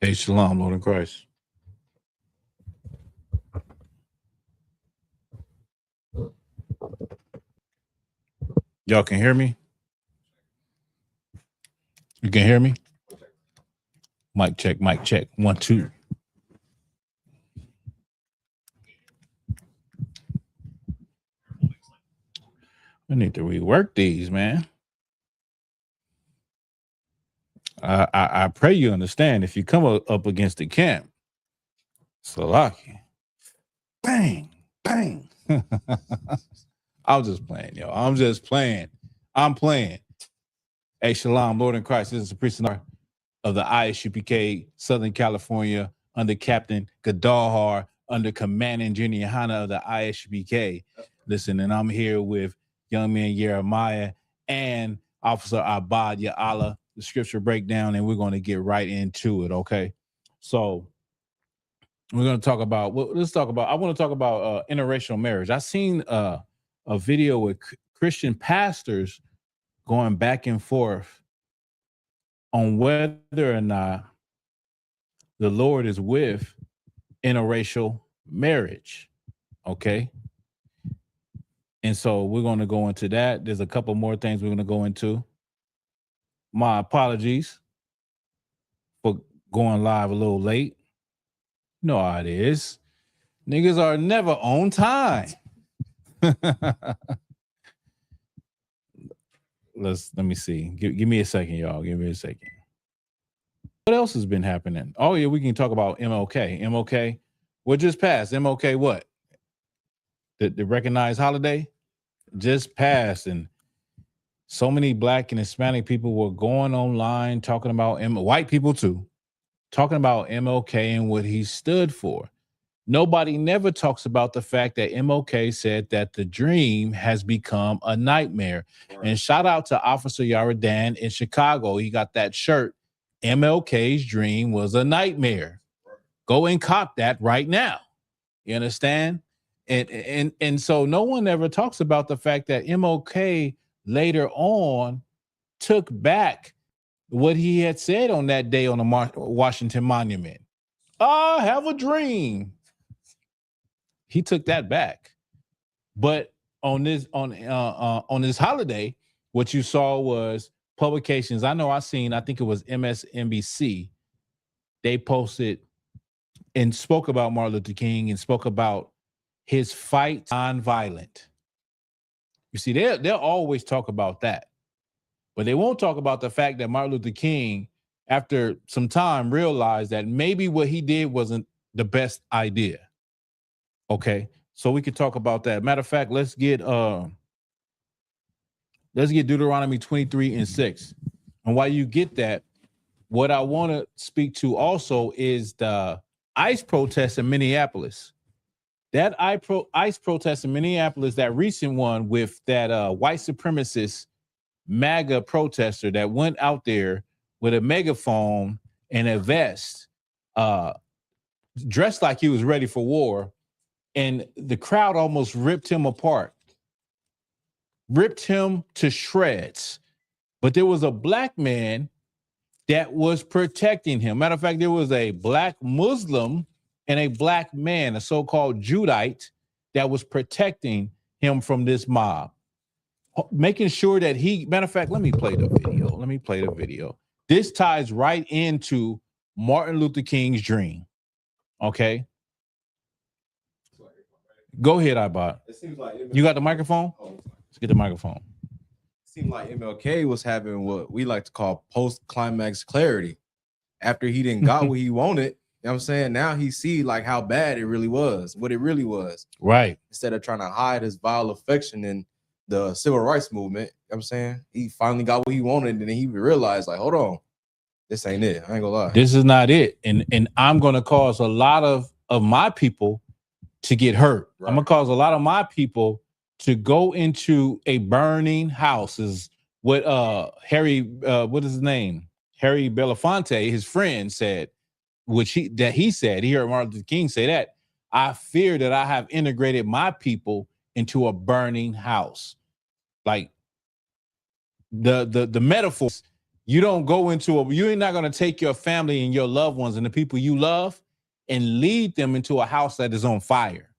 Hey, shalom, Lord in Christ. Y'all can hear me? You can hear me? Mic check, mic check. 1, 2. I need to rework these, man. I pray you understand. If you come up against the camp, Salaki, bang, bang. I'm just playing, yo. I'm just playing. I'm playing. Hey, shalom, Lord in Christ. This is the priest of the I.S.U.P.K, Southern California, under Captain Gadalhar, under Command Engineer YAHANNA of the I.S.U.P.K. Listen, and I'm here with young man Jeremiah and Officer Abad Ya'Allah, the scripture breakdown, and we're going to get right into it, okay? So we're going to talk about, I want to talk about interracial marriage. I seen a video with Christian pastors going back and forth on whether or not the Lord is with interracial marriage, okay? And so we're going to go into that. There's a couple more things we're going to go into. My apologies for going live a little late. You know how it is. Niggas are never on time. Let me see. Give me a second, y'all. Give me a second. What else has been happening? Oh, yeah, we can talk about MLK. MLK, what just passed? MLK what? The recognized holiday just passed, and so many Black and Hispanic people were going online talking about white people too, talking about MLK and what he stood for. Nobody never talks about the fact that MLK said that the dream has become a nightmare. Right. And shout out to Officer Yaradan in Chicago. He got that shirt. MLK's dream was a nightmare. Right. Go and cop that right now. You understand? And so no one ever talks about the fact that MLK later on took back what he had said on that day on the Washington Monument. I have a dream. He took that back. But on this holiday, what you saw was publications. I think it was MSNBC. They posted and spoke about Martin Luther King and spoke about his fight nonviolent. You see, they'll always talk about that, but they won't talk about the fact that Martin Luther King, after some time, realized that maybe what he did wasn't the best idea. Okay, so we could talk about that. Matter of fact, let's get Deuteronomy 23:6. And while you get that, what I want to speak to also is the ICE protest in Minneapolis. That ICE protest in Minneapolis, that recent one with that white supremacist MAGA protester that went out there with a megaphone and a vest, dressed like he was ready for war, and the crowd almost ripped him apart, ripped him to shreds. But there was a Black man that was protecting him. Matter of fact, there was a Black Muslim and a Black man, a so-called Judite, that was protecting him from this mob, making sure that matter of fact, let me play the video. This ties right into Martin Luther King's dream. Okay. Go ahead, Ibot. It seems like you got the microphone? Let's get the microphone. It seemed like MLK was having what we like to call post-climax clarity. After he didn't got what he wanted, you know what I'm saying? Now he see like how bad it really was, what it really was. Right. Instead of trying to hide his vile affection in the civil rights movement, you know what I'm saying? He finally got what he wanted, and then he realized, like, hold on, this ain't it. I ain't gonna lie. This is not it. And I'm gonna cause a lot of my people to get hurt. Right. I'm gonna cause a lot of my people to go into a burning house. Is what Harry, what is his name? Harry Belafonte, his friend, said, he said, he heard Martin Luther King say that. I fear that I have integrated my people into a burning house. Like the metaphors, You don't go into you're not going to take your family and your loved ones and the people you love and lead them into a house that is on fire.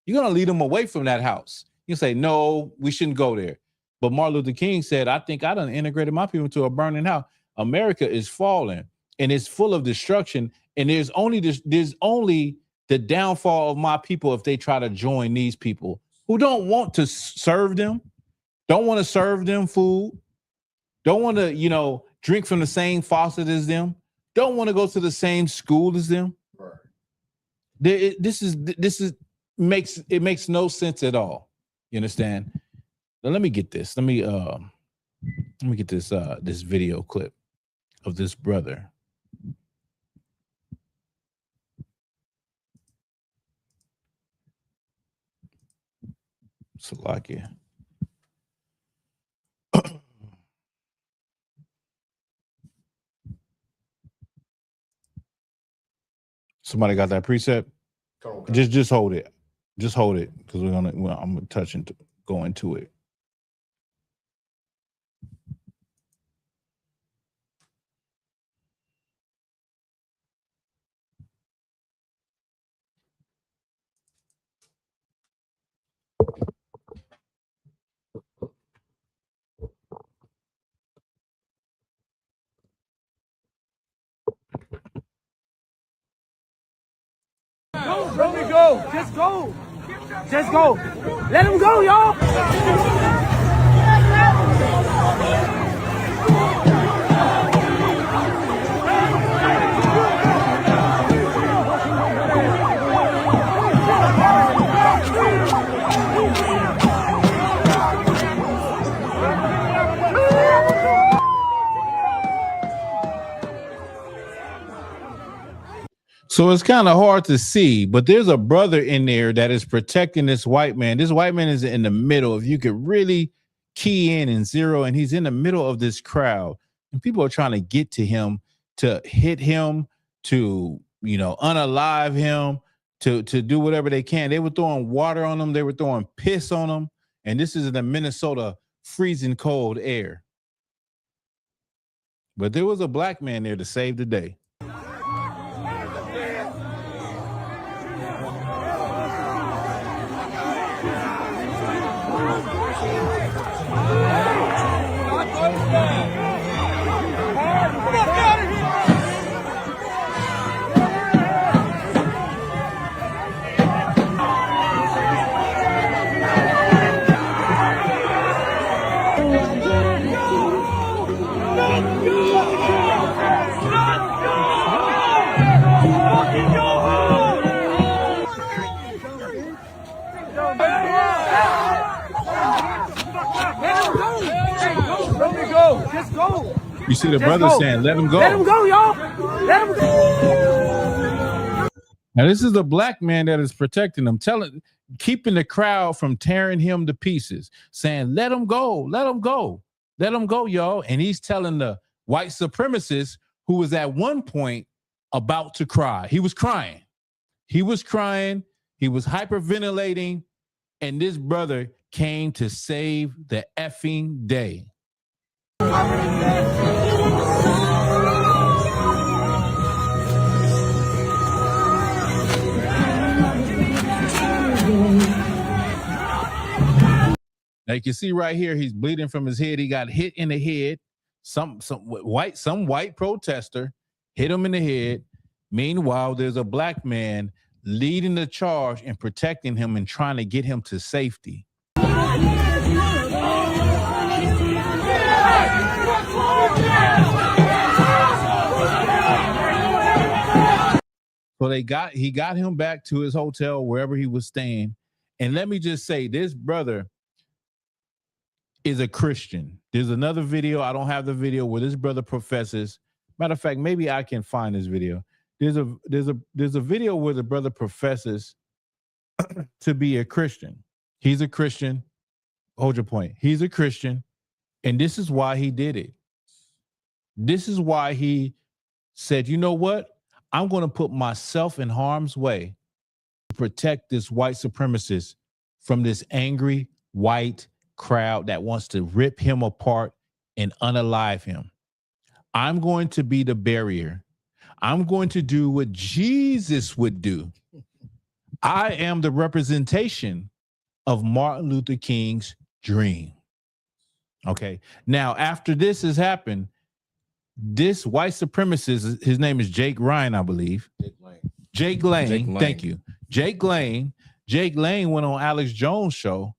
You're going to lead them away from that house. You say, no, we shouldn't go there. But Martin Luther King said, I think I done integrated my people into a burning house. America is falling and it's full of destruction. And there's only the downfall of my people if they try to join these people who don't want to serve them, don't want to serve them food, don't want to, drink from the same faucet as them, don't want to go to the same school as them. Right. This makes no sense at all. You understand? Now let me get this. Let me get this video clip of this brother. Salakia. Somebody got that preset? Okay. Just hold it. Just hold it because I'm gonna touch and go into it. Let me go. Just go. Just go. Let him go, y'all. So it's kind of hard to see, but there's a brother in there that is protecting this white man. This white man is in the middle. If you could really key in and zero, and he's in the middle of this crowd, and people are trying to get to him, to hit him, to, unalive him, to do whatever they can. They were throwing water on him. They were throwing piss on him. And this is in the Minnesota freezing cold air. But there was a black man there to save the day. Just go. You see the brother saying, let him go. Let him go, y'all. Let him go. Now, this is the black man that is protecting him, keeping the crowd from tearing him to pieces, saying, let him go, let him go, let him go, y'all. And he's telling the white supremacist who was at one point about to cry. He was crying. He was crying. He was hyperventilating. And this brother came to save the effing day. Now you can see right here, he's bleeding from his head. He got hit in the head. Some white protester hit him in the head. Meanwhile, there's a black man leading the charge and protecting him and trying to get him to safety. So he got him back to his hotel, wherever he was staying. And let me just say, this brother is a Christian. There's another video. I don't have the video where this brother professes. Matter of fact, maybe I can find this video. There's a video where the brother professes to be a Christian. He's a Christian. Hold your point. He's a Christian. And this is why he did it. This is why he said, you know what? I'm going to put myself in harm's way to protect this white supremacist from this angry white crowd that wants to rip him apart and unalive him. I'm going to be the barrier. I'm going to do what Jesus would do. I am the representation of Martin Luther King's dream. Okay. Now, after this has happened, this white supremacist, his name is Jake Ryan, I believe. Jake Lane. Thank you. Jake Lane went on Alex Jones' show,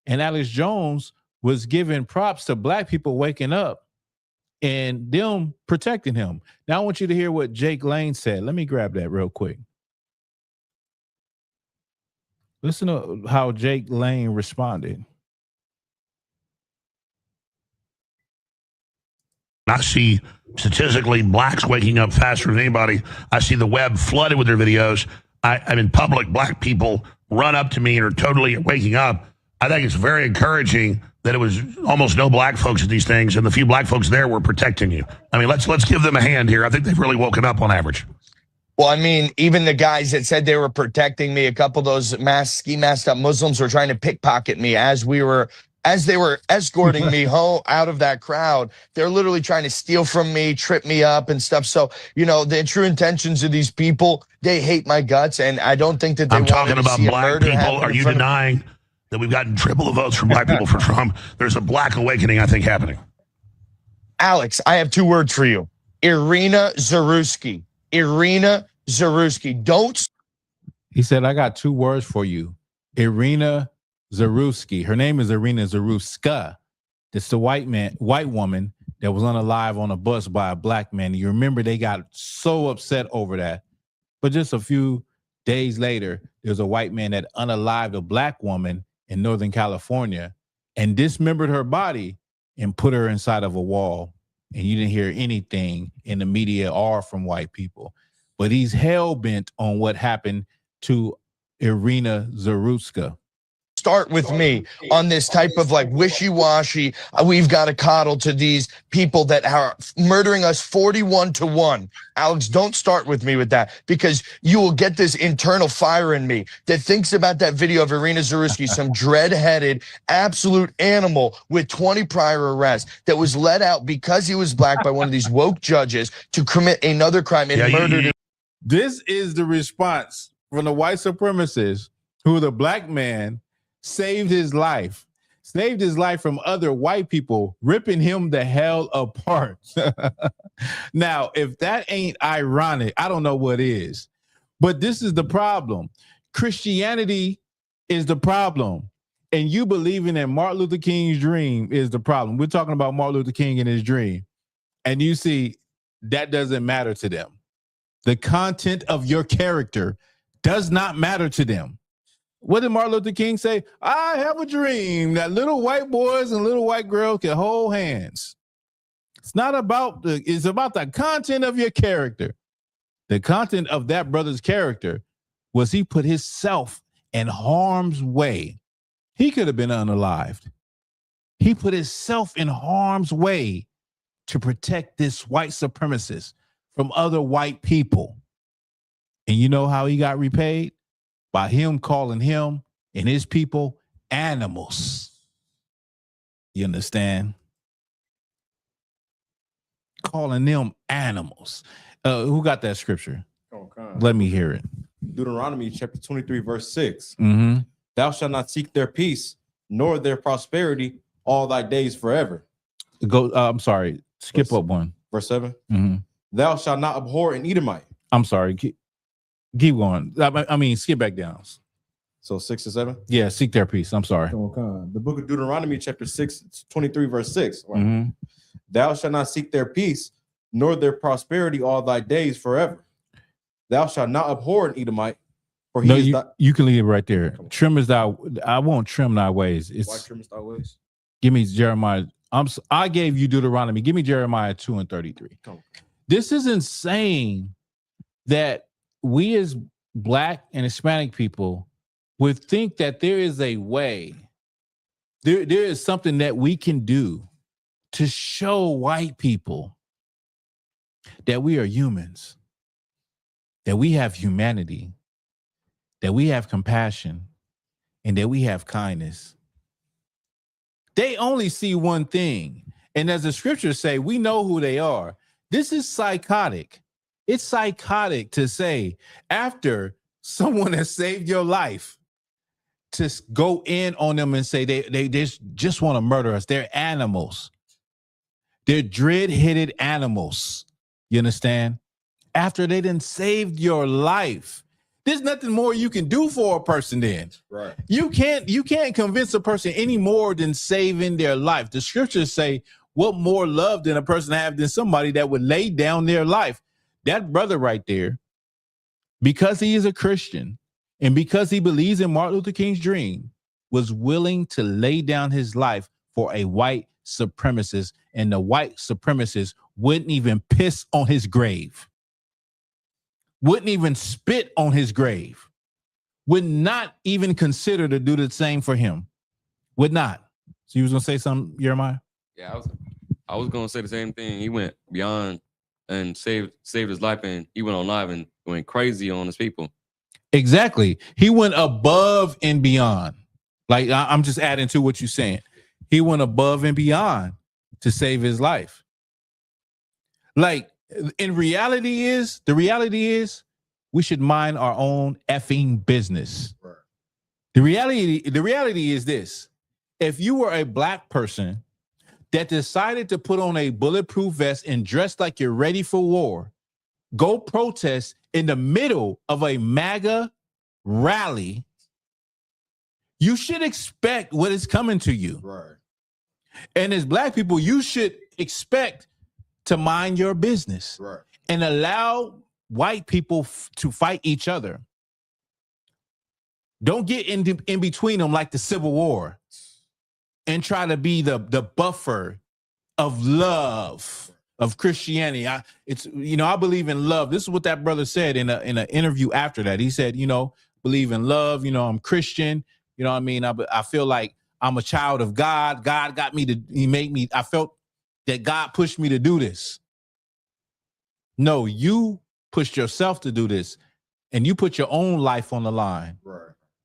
and Alex Jones was giving props to black people waking up and them protecting him. Now I want you to hear what Jake Lane said. Let me grab that real quick. Listen to how Jake Lane responded. I see statistically blacks waking up faster than anybody. I see the web flooded with their videos. I'm in public, black people run up to me and are totally waking up. I think it's very encouraging that it was almost no black folks at these things, and the few black folks there were protecting you. I mean, let's give them a hand here. I think they've really woken up on average. Well, I mean, even the guys that said they were protecting me, a couple of those ski masked up Muslims were trying to pickpocket me as they were escorting me home out of that crowd. They're literally trying to steal from me, trip me up and stuff. So, you know, the true intentions of these people, they hate my guts. And I don't think that they I'm talking about black people. Are you denying that we've gotten triple the votes from black people for Trump? There's a black awakening, I think, happening. Alex, I have two words for you. Irina Zaruski. Irina Zaruski. Don't. He said, I got two words for you. Irina Zaruski. Her name is Irina Zaruska. It's the white woman that was unalive on a bus by a black man. You remember they got so upset over that. But just a few days later, there's a white man that unalived a black woman in Northern California and dismembered her body and put her inside of a wall. And you didn't hear anything in the media or from white people. But he's hell-bent on what happened to Irina Zaruska. Start with me on this type of like wishy-washy, we've got to coddle to these people that are murdering us 41-1. Alex, don't start with me with that, because you will get this internal fire in me that thinks about that video of Irina Zaruski, some dread-headed, absolute animal with 20 prior arrests that was let out because he was black by one of these woke judges to commit another crime and murdered him. This is the response from the white supremacists who the black man saved his life from other white people ripping him the hell apart. Now, if that ain't ironic, I don't know what is. But this is the problem. Christianity is the problem. And you believing in Martin Luther King's dream is the problem. We're talking about Martin Luther King and his dream. And you see, that doesn't matter to them. The content of your character does not matter to them. What did Martin Luther King say? I have a dream that little white boys and little white girls can hold hands. It's not about it's about the content of your character. The content of that brother's character was he put himself in harm's way. He could have been unalived. He put himself in harm's way to protect this white supremacist from other white people. And you know how he got repaid? By him calling him and his people animals. You understand? Calling them animals. Who got that scripture? Let me hear it. Deuteronomy chapter 23, verse 6. Mm-hmm. Thou shalt not seek their peace, nor their prosperity all thy days forever. Go. I'm sorry. Skip up one. Verse 7. Mm-hmm. Thou shalt not abhor an Edomite. I'm sorry. Keep going. I mean, skip back down. So 6 and 7? Yeah, seek their peace. I'm sorry. The book of Deuteronomy chapter 6, 23, verse 6. Mm-hmm. Thou shalt not seek their peace, nor their prosperity all thy days forever. Thou shalt not abhor an Edomite, for he is you can leave it right there. Trim is thy. I won't trim thy ways. Why trim is thy ways? Give me Jeremiah. I gave you Deuteronomy. Give me Jeremiah 2 and 33. This isn't saying that we as Black and Hispanic people would think that there is a way, there is something that we can do to show white people that we are humans, that we have humanity, that we have compassion, and that we have kindness. They only see one thing. And as the scriptures say, we know who they are. This is psychotic. It's psychotic to say after someone has saved your life to go in on them and say they just want to murder us. They're animals. They're dread-headed animals. You understand? After they done saved your life, there's nothing more you can do for a person then. Right. You can't convince a person any more than saving their life. The scriptures say, what more love than a person have than somebody that would lay down their life? That brother right there, because he is a Christian and because he believes in Martin Luther King's dream, was willing to lay down his life for a white supremacist, and the white supremacist wouldn't even piss on his grave, wouldn't even spit on his grave, would not even consider to do the same for him, would not. So you was gonna say something, Jeremiah? Yeah, I was gonna say the same thing. He went beyond and saved his life, and he went on live and went crazy on his people. Exactly. He went above and beyond. Like I'm just adding to what you're saying. He went above and beyond to save his life. Like the reality is we should mind our own effing business. Right. The reality is this. If you were a black person that decided to put on a bulletproof vest and dress like you're ready for war, go protest in the middle of a MAGA rally, you should expect what is coming to you. Right. And as black people, you should expect to mind your business. Right. And allow white people to fight each other. Don't get in between them like the Civil War and try to be the buffer of love, of Christianity. I believe in love. This is what that brother said in an interview after that. He said, believe in love. I'm Christian. You know what I mean? I feel like I'm a child of God. God got me I felt that God pushed me to do this. No, you pushed yourself to do this, and you put your own life on the line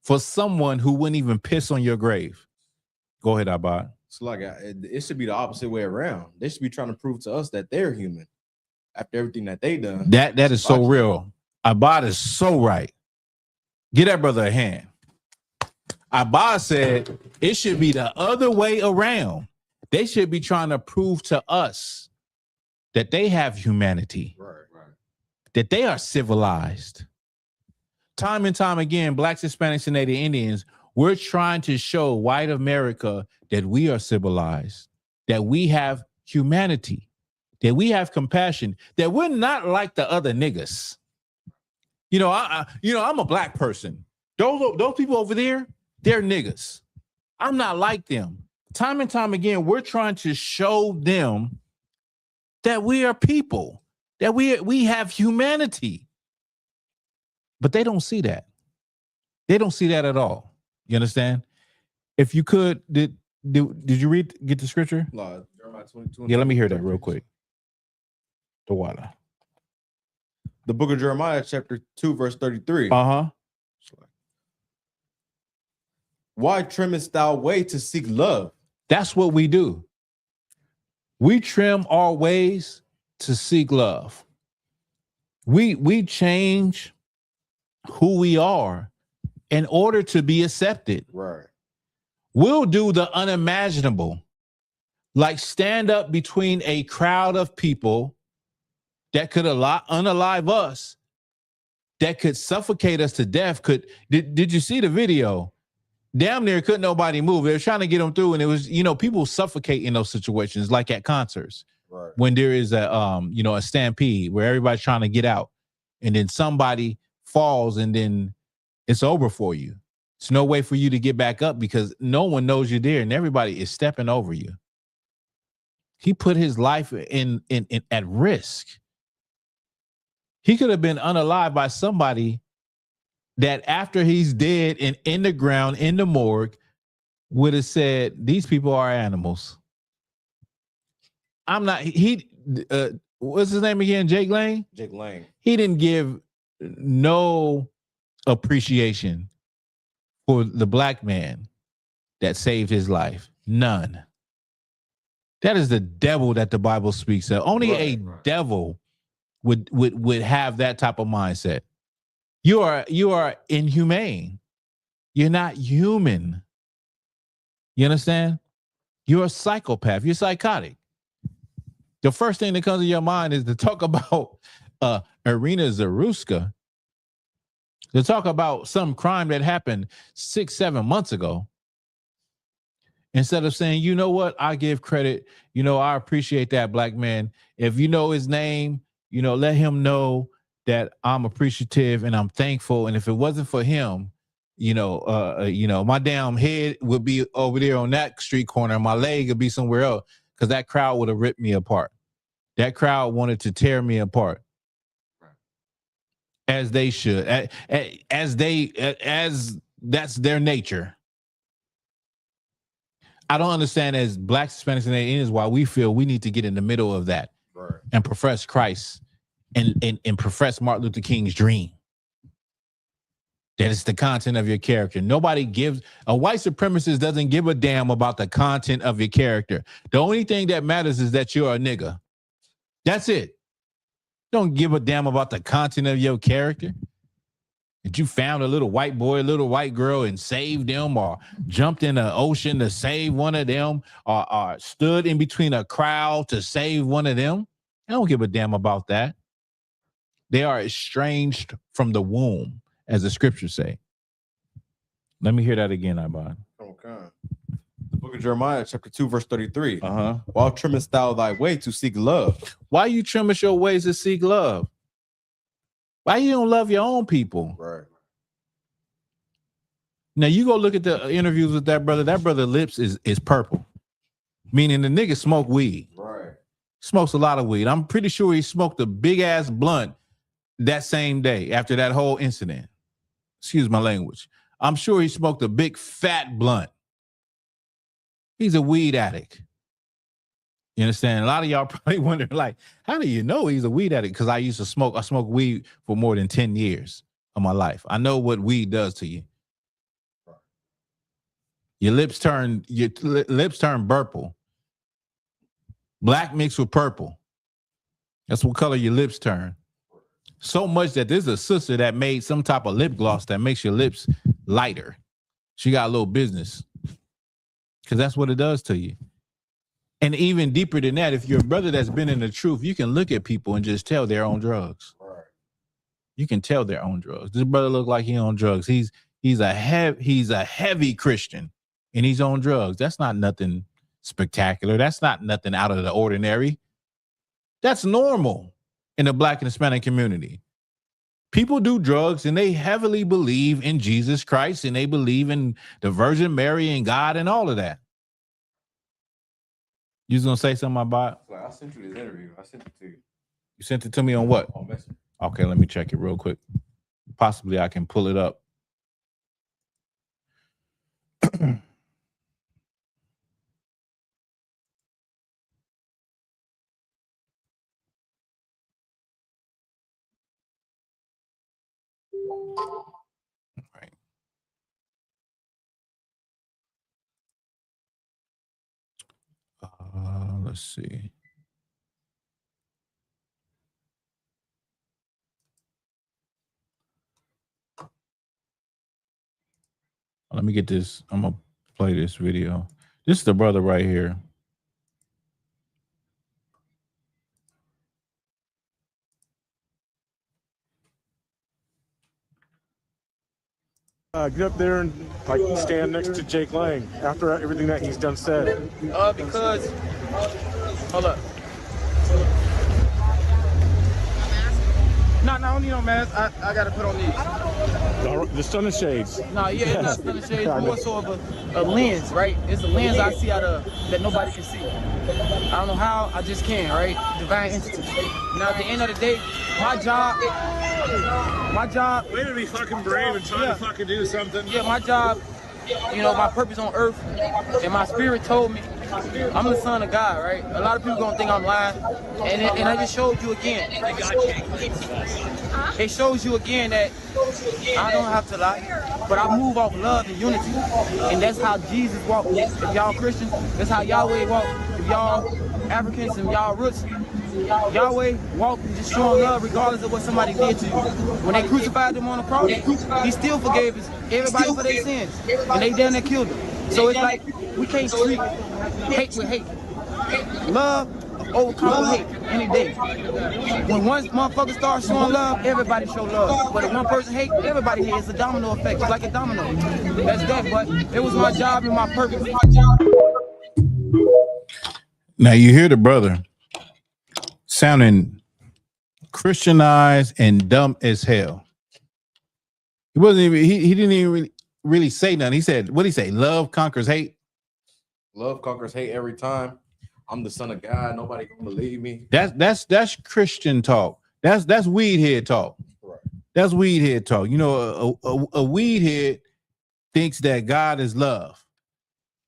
for someone who wouldn't even piss on your grave. Go ahead, Abad. It's like it should be the opposite way around. They should be trying to prove to us that they're human after everything that they done. That is so real. Abad is so right. Give that brother a hand. Abad said it should be the other way around. They should be trying to prove to us that they have humanity, that they are civilized. Time and time again, Blacks, Hispanics, and Native Indians, we're trying to show white America that we are civilized, that we have humanity, that we have compassion, that we're not like the other niggas. I'm a black person. Those people over there, they're niggas. I'm not like them. Time and time again, we're trying to show them that we are people, that we have humanity. But they don't see that. They don't see that at all. You understand? If you could, did you get the scripture? No, Jeremiah 22. Yeah, let me hear that real quick. The water. The book of Jeremiah, chapter 2, verse 33. Uh-huh. Why trimmest thou way to seek love? That's what we do. We trim our ways to seek love. We change who we are in order to be accepted. Right. We'll do the unimaginable, like stand up between a crowd of people that could unalive us, that could suffocate us to death. Did you see the video? Damn near couldn't nobody move. They were trying to get them through, and it was, people suffocate in those situations, like at concerts, right, when there is a stampede where everybody's trying to get out, and then somebody falls, and then it's over for you. It's no way for you to get back up because no one knows you're there, and everybody is stepping over you. He put his life in at risk. He could have been unalived by somebody that after he's dead and in the ground, in the morgue, would have said, these people are animals. What's his name again? Jake Lang? Jake Lang. He didn't give no appreciation for the black man that saved his life. None. That is the devil that the Bible speaks of. Only a devil would have that type of mindset. You are inhumane. You're not human. You understand? You're a psychopath. You're psychotic. The first thing that comes to your mind is to talk about Irina Zaruska, to talk about some crime that happened 6-7 months ago. Instead of saying, you know what, I give credit, you know, I appreciate that black man. If you know his name, you know, let him know that I'm appreciative and I'm thankful. And if it wasn't for him, you know, my damn head would be over there on that street corner and my leg would be somewhere else, because that crowd would have ripped me apart. That crowd wanted to tear me apart. As they should, as that's their nature. I don't understand, as blacks, Hispanics, and Asians, why we feel we need to get in the middle of that and profess Christ and profess Martin Luther King's dream. That is the content of your character. Nobody gives, a white supremacist doesn't give a damn about the content of your character. The only thing that matters is that you're a nigga. That's it. Don't give a damn about the content of your character. That you found a little white boy, a little white girl and saved them, or jumped in the ocean to save one of them, or stood in between a crowd to save one of them. I don't give a damn about that. They are estranged from the womb, as the scriptures say. Let me hear that again, Ibad. Okay. The book of Jeremiah, chapter 2, verse 33. While trimmest thou thy way to seek love? Why you trimmest your ways to seek love? Why you don't love your own people? Right. Now you go look at the interviews with that brother. That brother lips is purple, meaning the nigga smoke weed. Right. Smokes a lot of weed. I'm pretty sure he smoked a big ass blunt that same day after that whole incident. Excuse my language. I'm sure he smoked a big fat blunt. He's a weed addict. You understand? A lot of y'all probably wonder, like, how do you know he's a weed addict? Because I smoked weed for more than 10 years of my life. I know what weed does to you. Your lips turn purple. Black mixed with purple. That's what color your lips turn. So much that there's a sister that made some type of lip gloss that makes your lips lighter. She got a little business. Because that's what it does to you. And even deeper than that, if you're a brother that's been in the truth, you can look at people and just tell they're on drugs. Right. You can tell they're on drugs. This brother look like he on drugs. He's a heavy Christian and he's on drugs. That's not nothing spectacular. That's not nothing out of the ordinary. That's normal in the Black and Hispanic community. People do drugs and they heavily believe in Jesus Christ and they believe in the Virgin Mary and God and all of that. You was gonna say something about? I sent you this interview. I sent it to you. You sent it to me on what? On Messenger. Okay, let me check it real quick. Possibly I can pull it up. Right. Let's see. Let me get this. I'm gonna play this video. This is the brother right here. Get up there and like stand next to Jake Lang after everything that he's done said. Because, hold up. No, I don't need no mask. I gotta put on these. The sun and shades. No, yeah, it's not sun and shades. More so of a lens, right? It's a lens I see out of that nobody can see. I don't know how, I just can, right? Divine entity. Now, at the end of the day, my job. Way to be fucking brave and trying to fucking do something. Yeah, my job, you know, my purpose on earth, and my spirit told me I'm the son of God, right? A lot of people gonna think I'm lying, and I just showed you again. It shows you again that I don't have to lie, but I move off love and unity, and that's how Jesus walked. If y'all Christians, that's how Yahweh walked. If y'all Africans and y'all roots, Yahweh walked and just showing love regardless of what somebody did to you. When they crucified them on the cross, he still forgave everybody for their sins. And they damn near killed them. So it's like, we can't treat hate with hate. Love overcomes hate any day. When one motherfucker starts showing love, everybody show love. But if one person hate, everybody hate. It's a domino effect. It's like a domino. That's that. But it was my job and my purpose. Now you hear the brother sounding Christianized and dumb as hell. He wasn't even. He didn't even really say nothing. He said, "What did he say? Love conquers hate." Love conquers hate every time. I'm the son of God. Nobody gonna believe me. That's Christian talk. That's weed head talk. Right. That's weed head talk. You know, a weed head thinks that God is love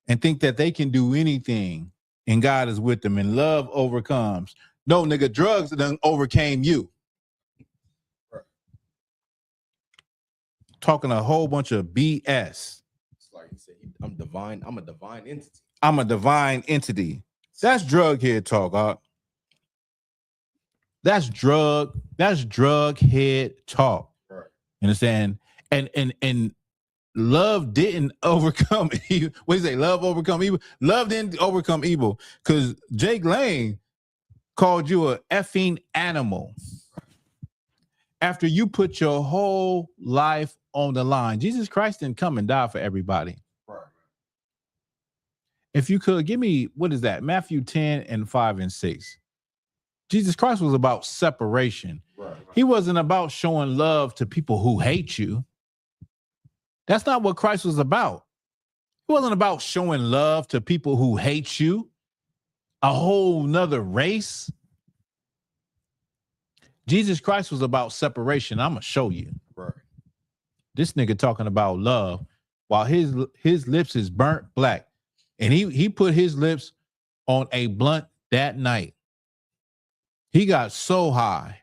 and think that they can do anything and God is with them and love overcomes. No, nigga, drugs done overcame you. Right. Talking a whole bunch of BS. It's like he said, I'm divine. I'm a divine entity. I'm a divine entity. That's drug head talk. That's drug head talk. Right. Understand? And love didn't overcome evil. What do you say? Love overcome evil. Love didn't overcome evil because Jake Lang called you a effing animal after you put your whole life on the line. Jesus Christ didn't come and die for everybody. Right. If you could give me, what is that? Matthew 10 and 5 and 6. Jesus Christ was about separation. Right. He wasn't about showing love to people who hate you. That's not what Christ was about. He wasn't about showing love to people who hate you, a whole nother race. Jesus Christ was about separation. I'm going to show you. Right. This nigga talking about love while his lips is burnt black. And he put his lips on a blunt that night. He got so high.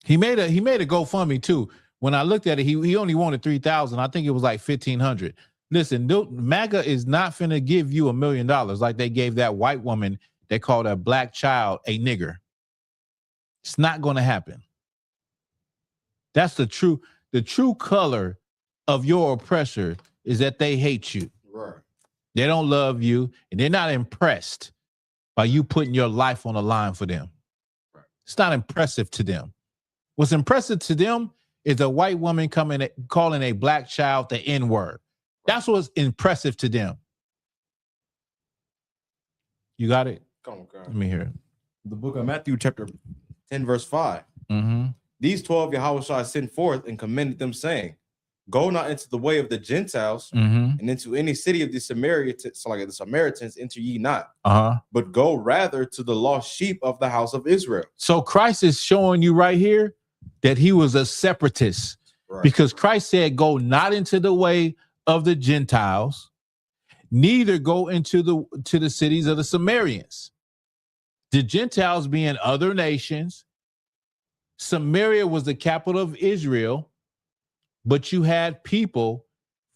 He made a GoFundMe too. When I looked at it, he only wanted 3,000. I think it was like 1,500. Listen, MAGA is not finna give you $1 million like they gave that white woman that called a black child a nigger. It's not going to happen. That's the true color of your oppressor is that they hate you. Right. They don't love you, and they're not impressed by you putting your life on the line for them. Right. It's not impressive to them. What's impressive to them is a white woman calling a black child the N-word. That's what's impressive to them. You got it? Come on, God. Let me hear it. The book of Matthew, chapter 10, verse 5. Mm-hmm. These 12 Yahweh sent forth and commended them, saying, Go not into the way of the Gentiles, and into any city of the Samaritans enter ye not, but go rather to the lost sheep of the house of Israel. So Christ is showing you right here that he was a separatist, right? Because Christ said, go not into the way of the Gentiles, neither go into the cities of the Samaritans. The Gentiles being other nations. Samaria was the capital of Israel. But you had people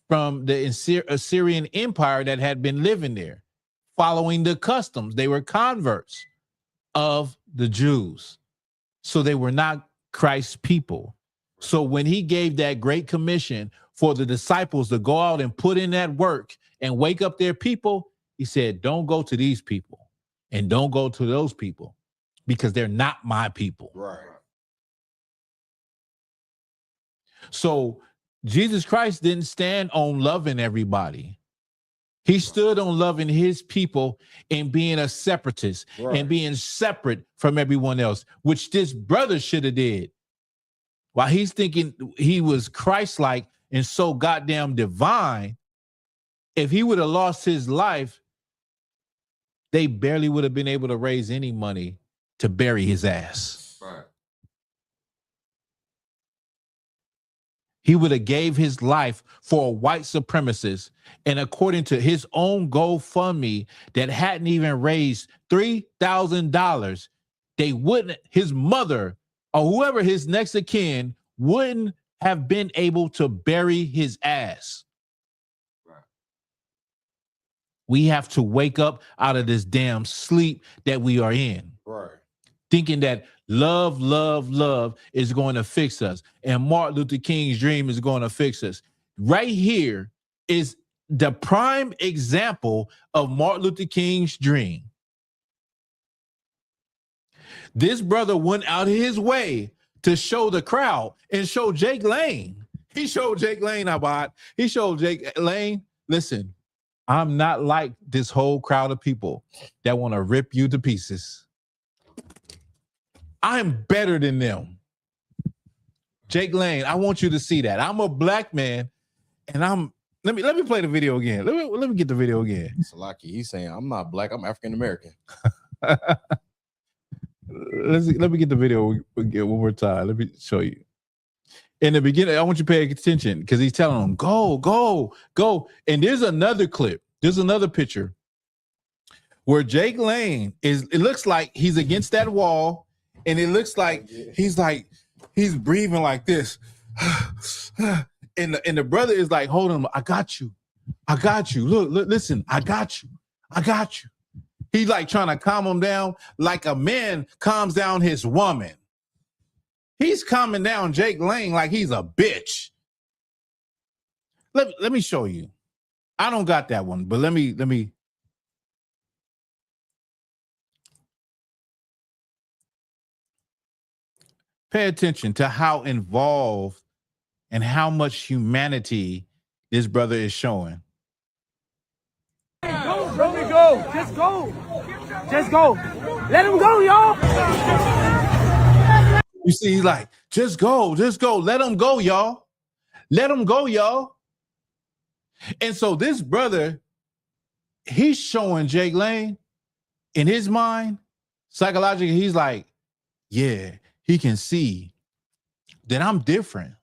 from the Assyrian Empire that had been living there, following the customs. They were converts of the Jews. So they were not Christ's people. So when he gave that great commission for the disciples to go out and put in that work and wake up their people, he said, don't go to these people and don't go to those people because they're not my people. Right. So Jesus Christ didn't stand on loving everybody. He stood on loving his people and being a separatist and being separate from everyone else, which this brother should have did. While he's thinking he was Christ-like and so goddamn divine, if he would have lost his life, they barely would have been able to raise any money to bury his ass. Right. He would have gave his life for a white supremacist. And according to his own GoFundMe that hadn't even raised $3,000, they wouldn't, his mother or whoever his next of kin wouldn't have been able to bury his ass. Right. We have to wake up out of this damn sleep that we are in. Right. Thinking that love, love, love is going to fix us. And Martin Luther King's dream is going to fix us. Right here is the prime example of Martin Luther King's dream. This brother went out of his way to show the crowd and show Jake Lane. He showed Jake Lane, Abad. He showed Jake Lane, listen, I'm not like this whole crowd of people that want to rip you to pieces. I'm better than them. Jake Lane, I want you to see that. I'm a black man, and let me play the video again. Let me get the video again. Salaki, he's saying, I'm not black, I'm African American. Let me get the video again one more time. Let me show you. In the beginning, I want you to pay attention because he's telling them, go, go, go. And there's another clip. There's another picture where Jake Lane it looks like he's against that wall, and it looks like he's breathing like this. And the brother is like, hold him, I got you. I got you. Look, listen, I got you. I got you. He's like trying to calm him down like a man calms down his woman. He's calming down Jake Lane like he's a bitch. Let me show you. I don't got that one, but let me. Pay attention to how involved and how much humanity this brother is showing. Go, bro, go. Just go. Just go. Let him go, y'all. You see, he's like, just go. Let him go, y'all. Let him go, y'all. And so this brother, he's showing Jake Lane in his mind, psychologically, he's like, yeah, he can see that I'm different.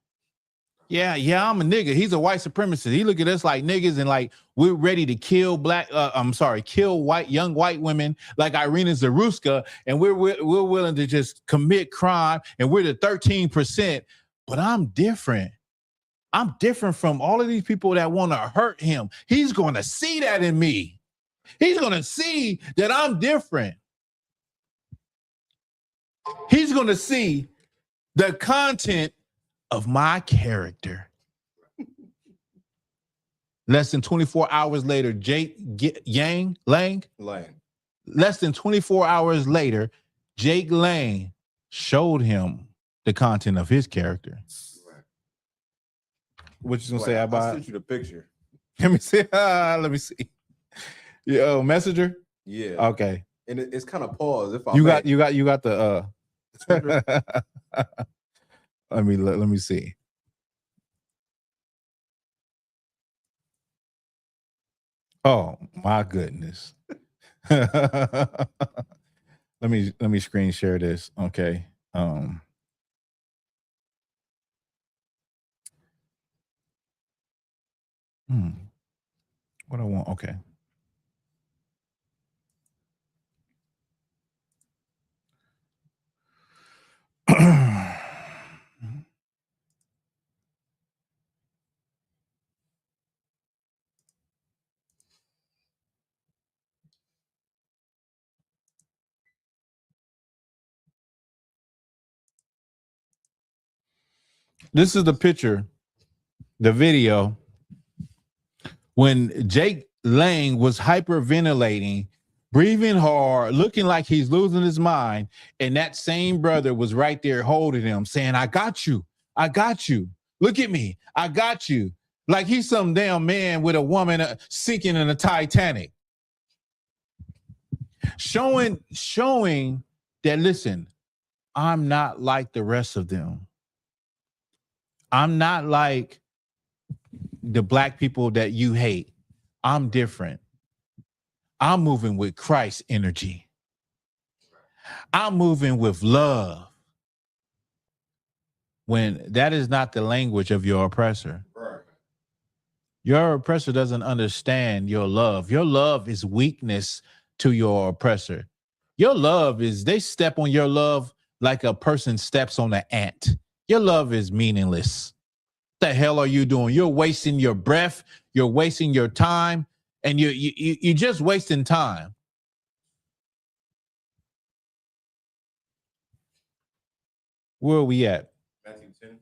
Yeah, I'm a nigga. He's a white supremacist. He look at us like niggas and like we're ready to kill kill young white women like Irina Zaruska, and we're willing to just commit crime, and we're the 13%. But I'm different. I'm different from all of these people that want to hurt him. He's going to see that in me. He's going to see that I'm different. He's going to see the content of my character. Less than 24 hours later, Lang. Less than 24 hours later, Jake Lane showed him the content of his character. Right. What you gonna say about? I sent you the picture. Let me see. Let me see. Yo, Messenger. Yeah. Okay. And it's kind of paused. If You got the. Let me see. Oh my goodness. Let me screen share this. Okay. What I want. Okay. This is the picture, the video, when Jake Lang was hyperventilating, breathing hard, looking like he's losing his mind. And that same brother was right there holding him, saying, I got you. I got you. Look at me. I got you. Like he's some damn man with a woman sinking in a Titanic. Showing that, listen, I'm not like the rest of them. I'm not like the black people that you hate. I'm different. I'm moving with Christ's energy. I'm moving with love. When that is not the language of your oppressor. Right. Your oppressor doesn't understand your love. Your love is weakness to your oppressor. Your love is, they step on your love like a person steps on an ant. Your love is meaningless. What the hell are you doing? You're wasting your breath. You're wasting your time. and you're just wasting time. Where are we at? Matthew 10.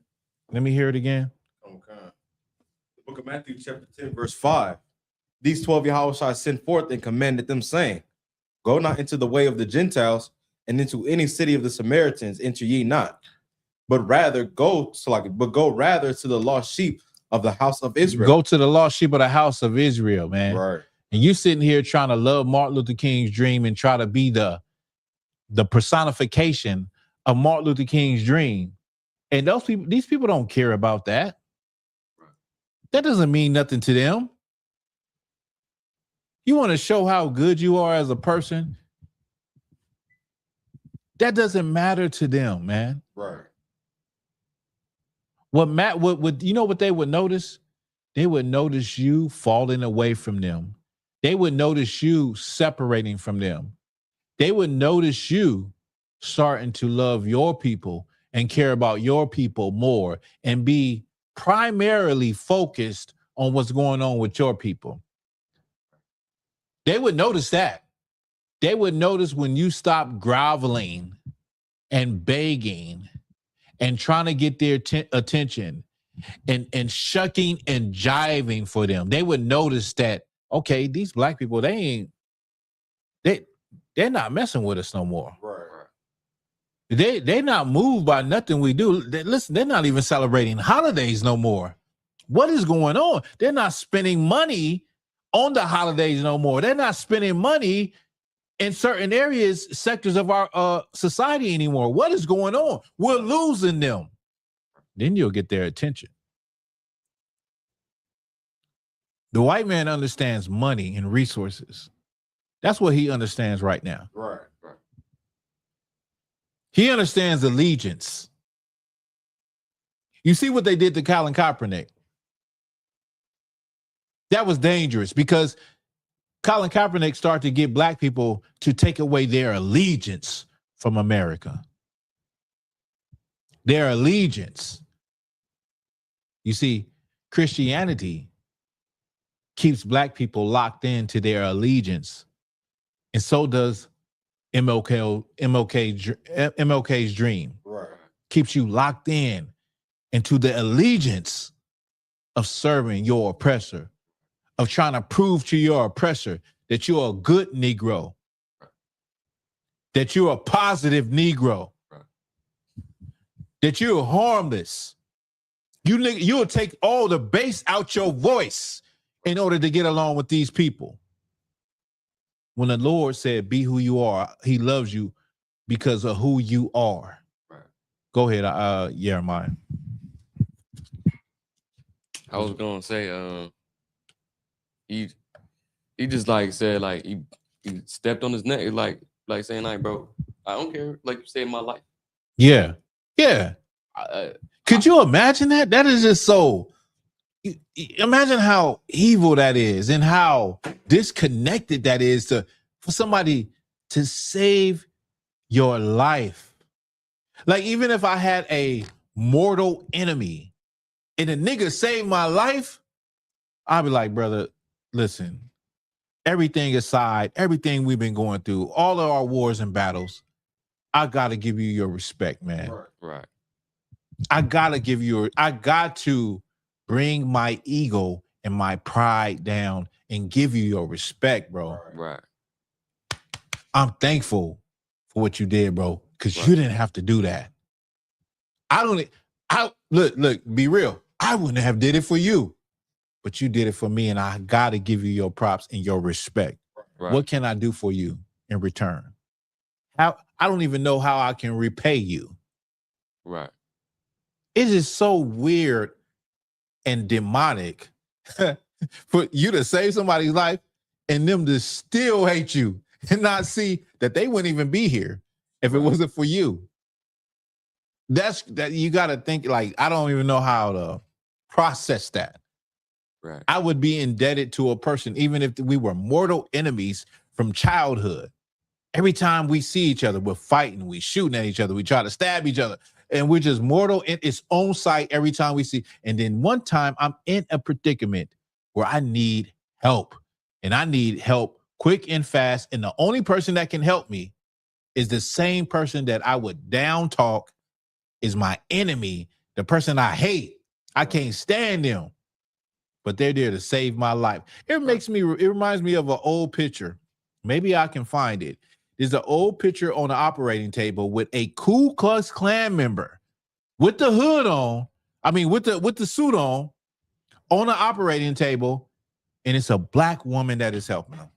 Let me hear it again. Okay. The book of Matthew, chapter 10, verse 5. These 12 Yahweh sent forth and commanded them, saying, Go not into the way of the Gentiles, and into any city of the Samaritans enter ye not, but go rather to the lost sheep of the house of Israel. Go to the lost sheep of the house of Israel, man. Right. And you sitting here trying to love Martin Luther King's dream and try to be the personification of Martin Luther King's dream. And these people don't care about that. That doesn't mean nothing to them. You want to show how good you are as a person? That doesn't matter to them, man. Right. What you know what they would notice? They would notice you falling away from them. They would notice you separating from them. They would notice you starting to love your people and care about your people more and be primarily focused on what's going on with your people. They would notice that. They would notice when you stop groveling and begging and trying to get their attention and shucking and jiving for them. They would notice that, okay, these black people, they're not messing with us no more. Right. They're not moved by nothing we do. Listen, they're not even celebrating holidays no more. What is going on? They're not spending money on the holidays no more. They're not spending money in certain areas, sectors of our society anymore. What is going on? We're losing them. Then you'll get their attention. The white man understands money and resources. That's what he understands right now. Right. He understands allegiance. You see what they did to Colin Kaepernick? That was dangerous because Colin Kaepernick started to get black people to take away their allegiance from America. Their allegiance. You see, Christianity keeps black people locked into their allegiance. And so does MLK's dream. Right. Keeps you locked into the allegiance of serving your oppressor, of trying to prove to your oppressor that you're a good Negro, that you're a positive Negro, that you're harmless. You'll take all the bass out your voice in order to get along with these people. When the Lord said, be who you are, he loves you because of who you are. Right. Go ahead, Jeremiah. I was gonna say, he just like said like he stepped on his neck, like saying like, bro, I don't care, like you saved my life. Yeah. Could you imagine that? That is just so. Imagine how evil that is and how disconnected that is for somebody to save your life. Like, even if I had a mortal enemy and a nigga saved my life, I'd be like, brother, listen, everything aside, everything we've been going through, all of our wars and battles, I got to give you your respect, man. Right. I got to bring my ego and my pride down and give you your respect, bro. Right. I'm thankful for what you did, bro, because you didn't have to do that. Look, be real. I wouldn't have did it for you, but you did it for me, and I got to give you your props and your respect. Right. What can I do for you in return? I don't even know how I can repay you. Right. It is so weird and demonic for you to save somebody's life and them to still hate you and not see that they wouldn't even be here if it wasn't for you. That you got to think, like, I don't even know how to process that. Right. I would be indebted to a person, even if we were mortal enemies from childhood. Every time we see each other, we're fighting, we shooting at each other, we try to stab each other. And we're just mortal in its own sight every time we see. And then one time I'm in a predicament where I need help. and I need help quick and fast. And the only person that can help me is the same person that I would down talk is my enemy, the person I hate. I can't stand them, but they're there to save my life. It reminds me of an old picture. Maybe I can find it. There's an old picture on the operating table with a Ku Klux Klan member with the hood on. I mean, with the suit on the operating table, and it's a black woman that is helping him,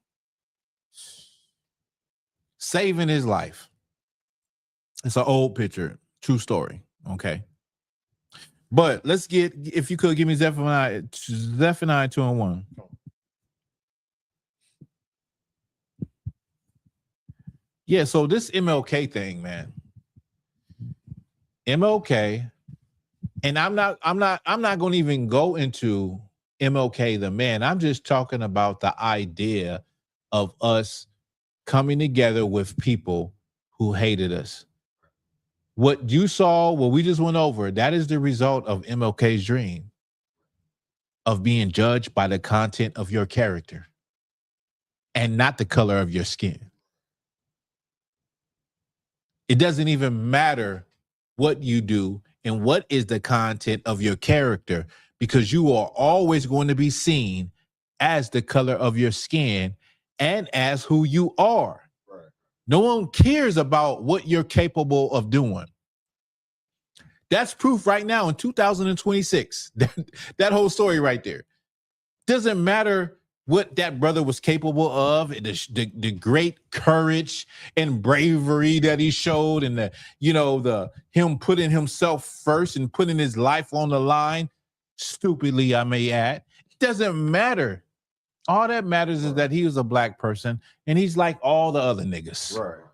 saving his life. It's an old picture, true story. Okay. But let's get, if you could give me Zephaniah 2:1. Yeah, so this MLK thing, man. MLK, and I'm not going to even go into MLK the man. I'm just talking about the idea of us coming together with people who hated us. What you saw, what we just went over, that is the result of MLK's dream of being judged by the content of your character and not the color of your skin. It doesn't even matter what you do and what is the content of your character, because you are always going to be seen as the color of your skin and as who you are. Right. No one cares about what you're capable of doing. That's proof right now in 2026. That whole story right there. Doesn't matter what that brother was capable of, the great courage and bravery that he showed, and the him putting himself first and putting his life on the line, stupidly, I may add. It doesn't matter. All that matters is that he was a black person, and he's like all the other niggas. Right.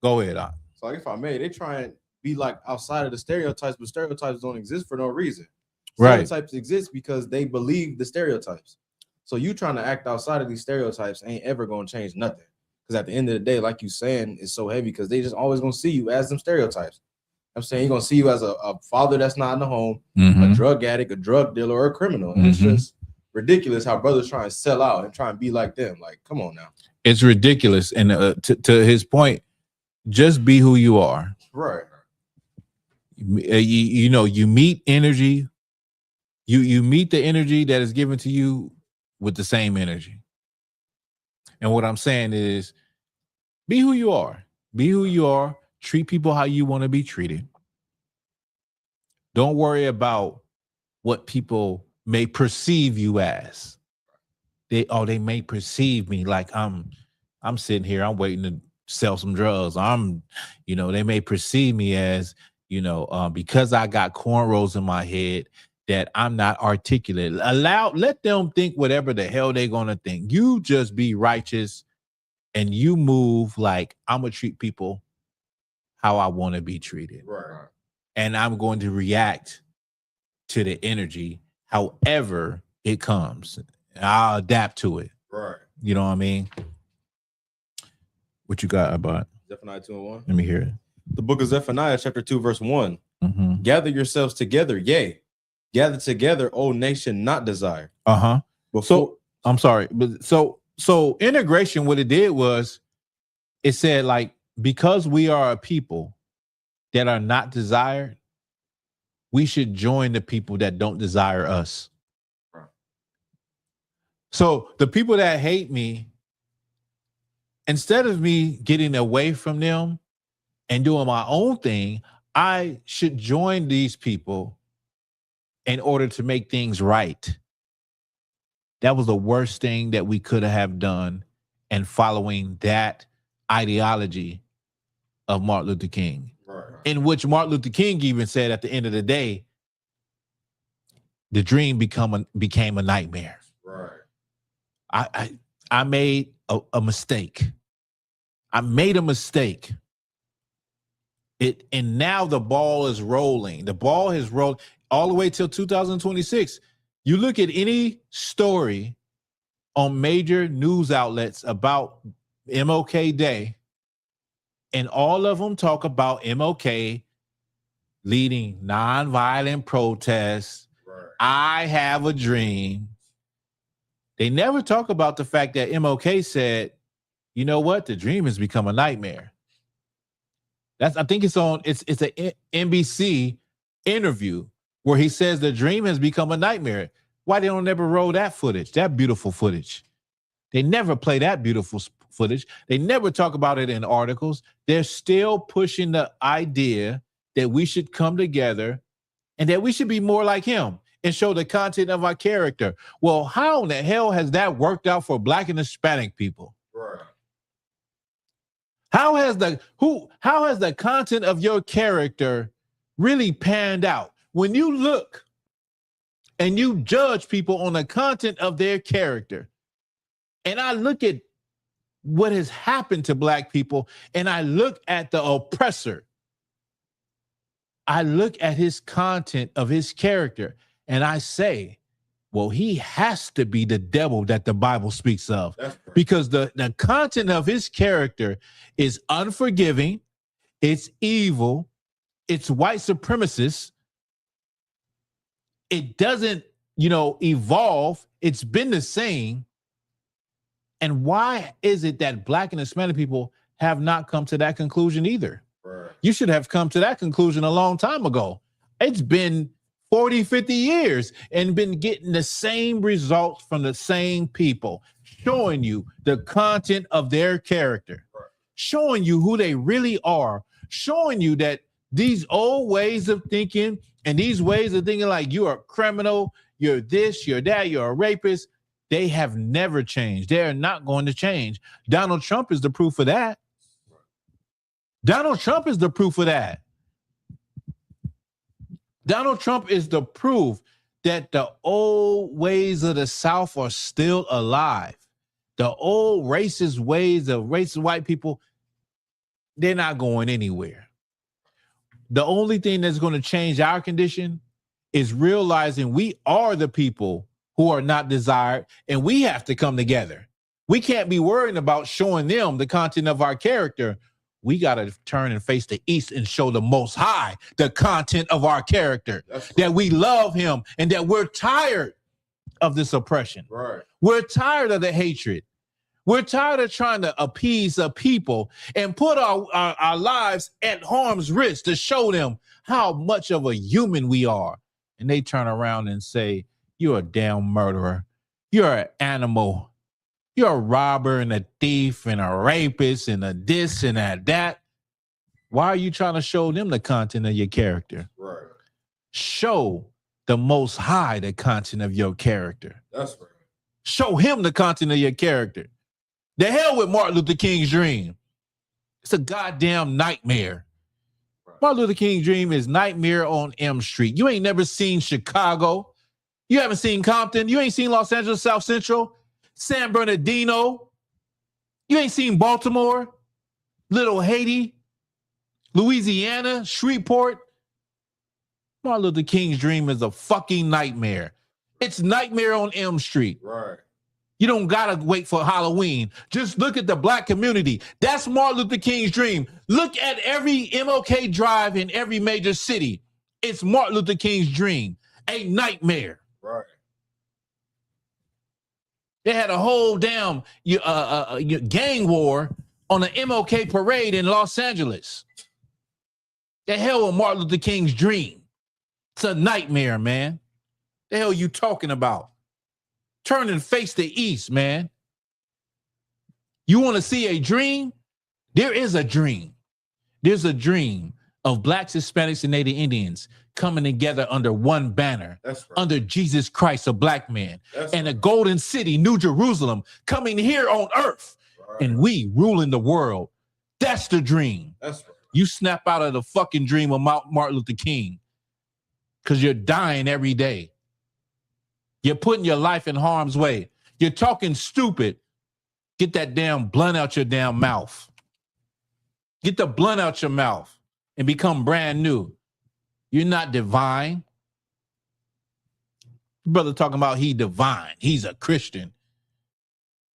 Go ahead, on. So if I may, they try and be like outside of the stereotypes, but stereotypes don't exist for no reason. Stereotypes exist because they believe the stereotypes. So you trying to act outside of these stereotypes ain't ever going to change nothing. Because at the end of the day, like you saying, it's so heavy because they just always going to see you as them stereotypes. I'm saying you're going to see you as a father that's not in the home, a drug addict, a drug dealer, or a criminal. And it's just ridiculous how brothers try and sell out and try and be like them. Like, come on now. It's ridiculous. And to his point, just be who you are. Right. You meet energy. You meet the energy that is given to you with the same energy. And what I'm saying is, be who you are. Be who you are. Treat people how you want to be treated. Don't worry about what people may perceive you as. They may perceive me like I'm sitting here, I'm waiting to sell some drugs. They may perceive me as, because I got cornrows in my head, that I'm not articulate. Let them think whatever the hell they're gonna think. You just be righteous and you move like I'm gonna treat people how I want to be treated. Right. And I'm going to react to the energy however it comes. I'll adapt to it. Right. You know what I mean? What you got about Zephaniah 2:1? Let me hear it. The book of Zephaniah, chapter 2, verse 1. Gather yourselves together, yea. Gather together, O nation not desired. So I'm sorry, but so integration, what it did was it said, like, because we are a people that are not desired, we should join the people that don't desire us. Right. So the people that hate me, instead of me getting away from them and doing my own thing, I should join these people in order to make things right. That was the worst thing that we could have done, and following that ideology of Martin Luther King, in which Martin Luther King even said at the end of the day, the dream became a nightmare. Right. I made a mistake. I made a mistake. And now the ball is rolling. The ball has rolled all the way till 2026. You look at any story on major news outlets about MLK Day, and all of them talk about MLK leading nonviolent protests. Right. I have a dream. They never talk about the fact that MLK said, you know what? The dream has become a nightmare. I think it's an NBC interview where he says the dream has become a nightmare. Why they don't ever roll that footage, that beautiful footage? They never play that beautiful footage. They never talk about it in articles. They're still pushing the idea that we should come together and that we should be more like him and show the content of our character. Well, how in the hell has that worked out for Black and Hispanic people? Right. How has the content of your character really panned out? When you look and you judge people on the content of their character, and I look at what has happened to Black people, and I look at the oppressor, I look at his content of his character, and I say, well, he has to be the devil that the Bible speaks of, because the content of his character is unforgiving, it's evil, it's white supremacist. It doesn't, evolve. It's been the same. And why is it that Black and Hispanic people have not come to that conclusion either? Right. You should have come to that conclusion a long time ago. It's been 40, 50 years and been getting the same results from the same people, showing you the content of their character, right, showing you who they really are, showing you that these old ways of thinking and these ways of thinking like you're a criminal, you're this, you're that, you're a rapist, they have never changed. They're not going to change. Donald Trump is the proof of that. Donald Trump is the proof of that. Donald Trump is the proof that the old ways of the South are still alive. The old racist ways of racist white people, they're not going anywhere. The only thing that's going to change our condition is realizing we are the people who are not desired, and we have to come together. We can't be worrying about showing them the content of our character. We got to turn and face the east and show the Most High the content of our character, that we love him and that we're tired of this oppression. Right. We're tired of the hatred. We're tired of trying to appease the people and put our lives at harm's risk to show them how much of a human we are. And they turn around and say, you're a damn murderer. You're an animal. You're a robber and a thief and a rapist and a this and a that. Why are you trying to show them the content of your character? Right. Show the Most High the content of your character. That's right. Show him the content of your character. The hell with Martin Luther King's dream. It's a goddamn nightmare. Right. Martin Luther King's dream is Nightmare on Elm Street. You ain't never seen Chicago. You haven't seen Compton. You ain't seen Los Angeles, South Central, San Bernardino. You ain't seen Baltimore, Little Haiti, Louisiana, Shreveport. Martin Luther King's dream is a fucking nightmare. It's Nightmare on Elm Street. Right. You don't gotta wait for Halloween. Just look at the Black community. That's Martin Luther King's dream. Look at every MLK drive in every major city. It's Martin Luther King's dream. A nightmare. Right. They had a whole damn gang war on an MLK parade in Los Angeles. The hell with Martin Luther King's dream. It's a nightmare, man. The hell you talking about? Turn and face the east, man. You want to see a dream? There is a dream. There's a dream of Blacks, Hispanics, and Native Indians coming together under one banner, That's right, under Jesus Christ, a Black man, That's and right, a golden city, New Jerusalem, coming here on earth, right, and we ruling the world. That's the dream. That's right. You snap out of the fucking dream of Martin Luther King because you're dying every day. You're putting your life in harm's way. You're talking stupid. Get that damn blunt out your damn mouth. Get the blunt out your mouth and become brand new. You're not divine. Brother talking about he divine. He's a Christian.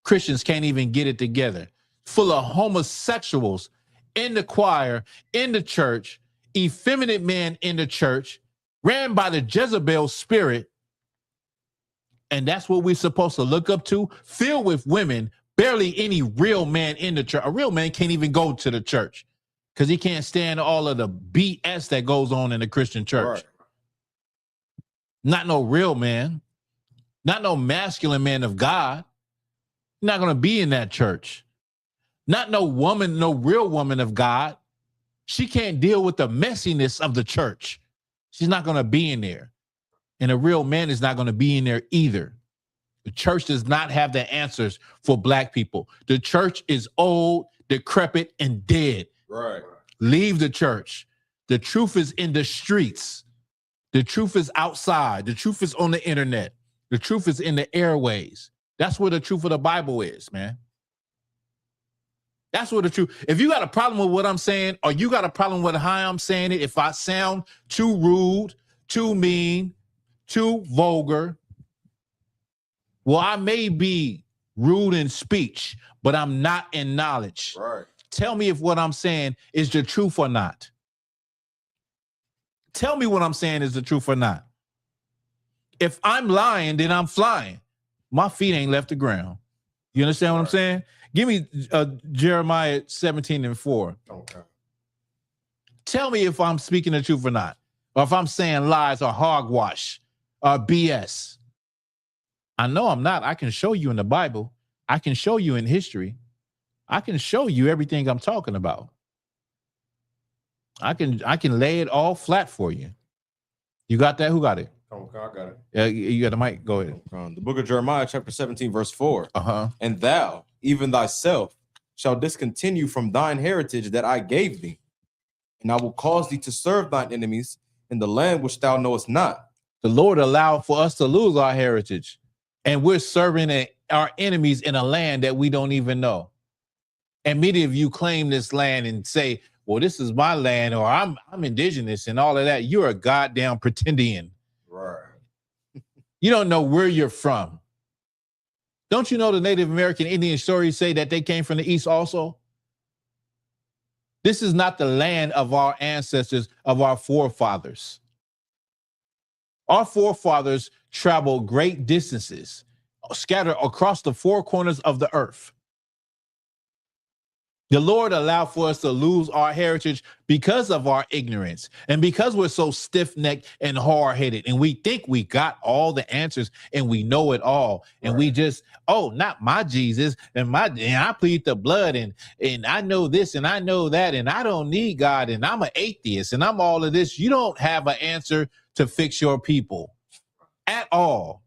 Christians can't even get it together. Full of homosexuals in the choir, in the church, effeminate men in the church, ran by the Jezebel spirit. And that's what we're supposed to look up to, filled with women, barely any real man in the church. A real man can't even go to the church because he can't stand all of the BS that goes on in the Christian church. Right. Not no real man, not no masculine man of God. You're not going to be in that church. Not no woman, no real woman of God. She can't deal with the messiness of the church. She's not going to be in there. And a real man is not going to be in there either. The church does not have the answers for black people. The church is old, decrepit, and dead. Right. Leave the church. The truth is in the streets. The truth is outside. The truth is on the internet. The truth is in the airways. That's where the truth of the Bible is, man. That's what the truth. If you got a problem with what I'm saying, or you got a problem with how I'm saying it, if I sound too rude, too mean, too vulgar, well, I may be rude in speech, but I'm not in knowledge. Right. Tell me if what I'm saying is the truth or not. Tell me what I'm saying is the truth or not. If I'm lying, then I'm flying. My feet ain't left the ground. You understand what I'm saying? Give me Jeremiah 17:4. Okay. Tell me if I'm speaking the truth or not, or if I'm saying lies or hogwash or BS. I know I'm not. I can show you in the Bible. I can show you in history. I can show you everything I'm talking about. I can lay it all flat for you. You got that? Who got it? Okay, I got it. Yeah, you got the mic. Go ahead. The book of Jeremiah, chapter 17, verse 4. Uh-huh. And thou, even thyself, shall discontinue from thine heritage that I gave thee, and I will cause thee to serve thine enemies in the land which thou knowest not. The Lord allowed for us to lose our heritage, and we're serving our enemies in a land that we don't even know. And many of you claim this land and say, well, this is my land, or I'm indigenous and all of that. You're a goddamn pretendian. Right. You don't know where you're from. Don't you know the Native American Indian stories say that they came from the East also? This is not the land of our ancestors, of our forefathers. Our forefathers traveled great distances, scattered across the four corners of the earth. The Lord allowed for us to lose our heritage because of our ignorance and because we're so stiff-necked and hard-headed, and we think we got all the answers and we know it all. And Right. we just, oh, not my Jesus and I plead the blood and I know this and I know that and I don't need God and I'm an atheist and I'm all of this. You don't have an answer to fix your people at all.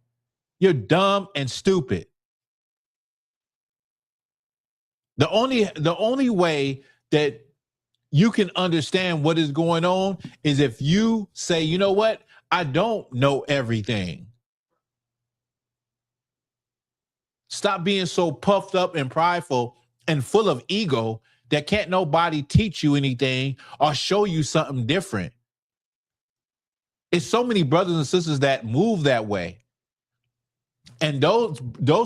You're dumb and stupid. The only way that you can understand what is going on is if you say, you know what? I don't know everything. Stop being so puffed up and prideful and full of ego that can't nobody teach you anything or show you something different. It's so many brothers and sisters that move that way. And those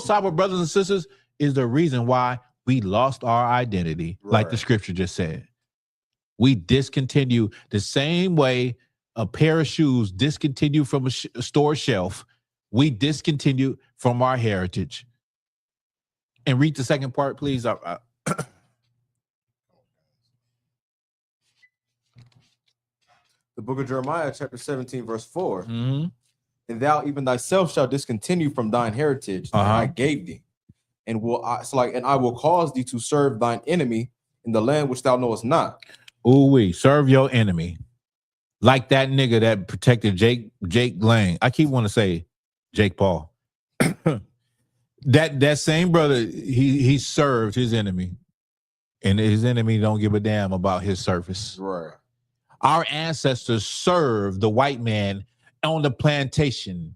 type of brothers and sisters is the reason why we lost our identity, like the scripture just said. We discontinue the same way a pair of shoes discontinue from a store shelf. We discontinue from our heritage. And read the second part, please. The book of Jeremiah, chapter 17, verse 4. Mm-hmm. And thou even thyself shall discontinue from thine heritage that I gave thee. And I will cause thee to serve thine enemy in the land which thou knowest not. Ooh-wee, serve your enemy. Like that nigga that protected Jake Lang. I keep wanting to say Jake Paul. that same brother, he served his enemy. And his enemy don't give a damn about his service. Right. Our ancestors served the white man on the plantation,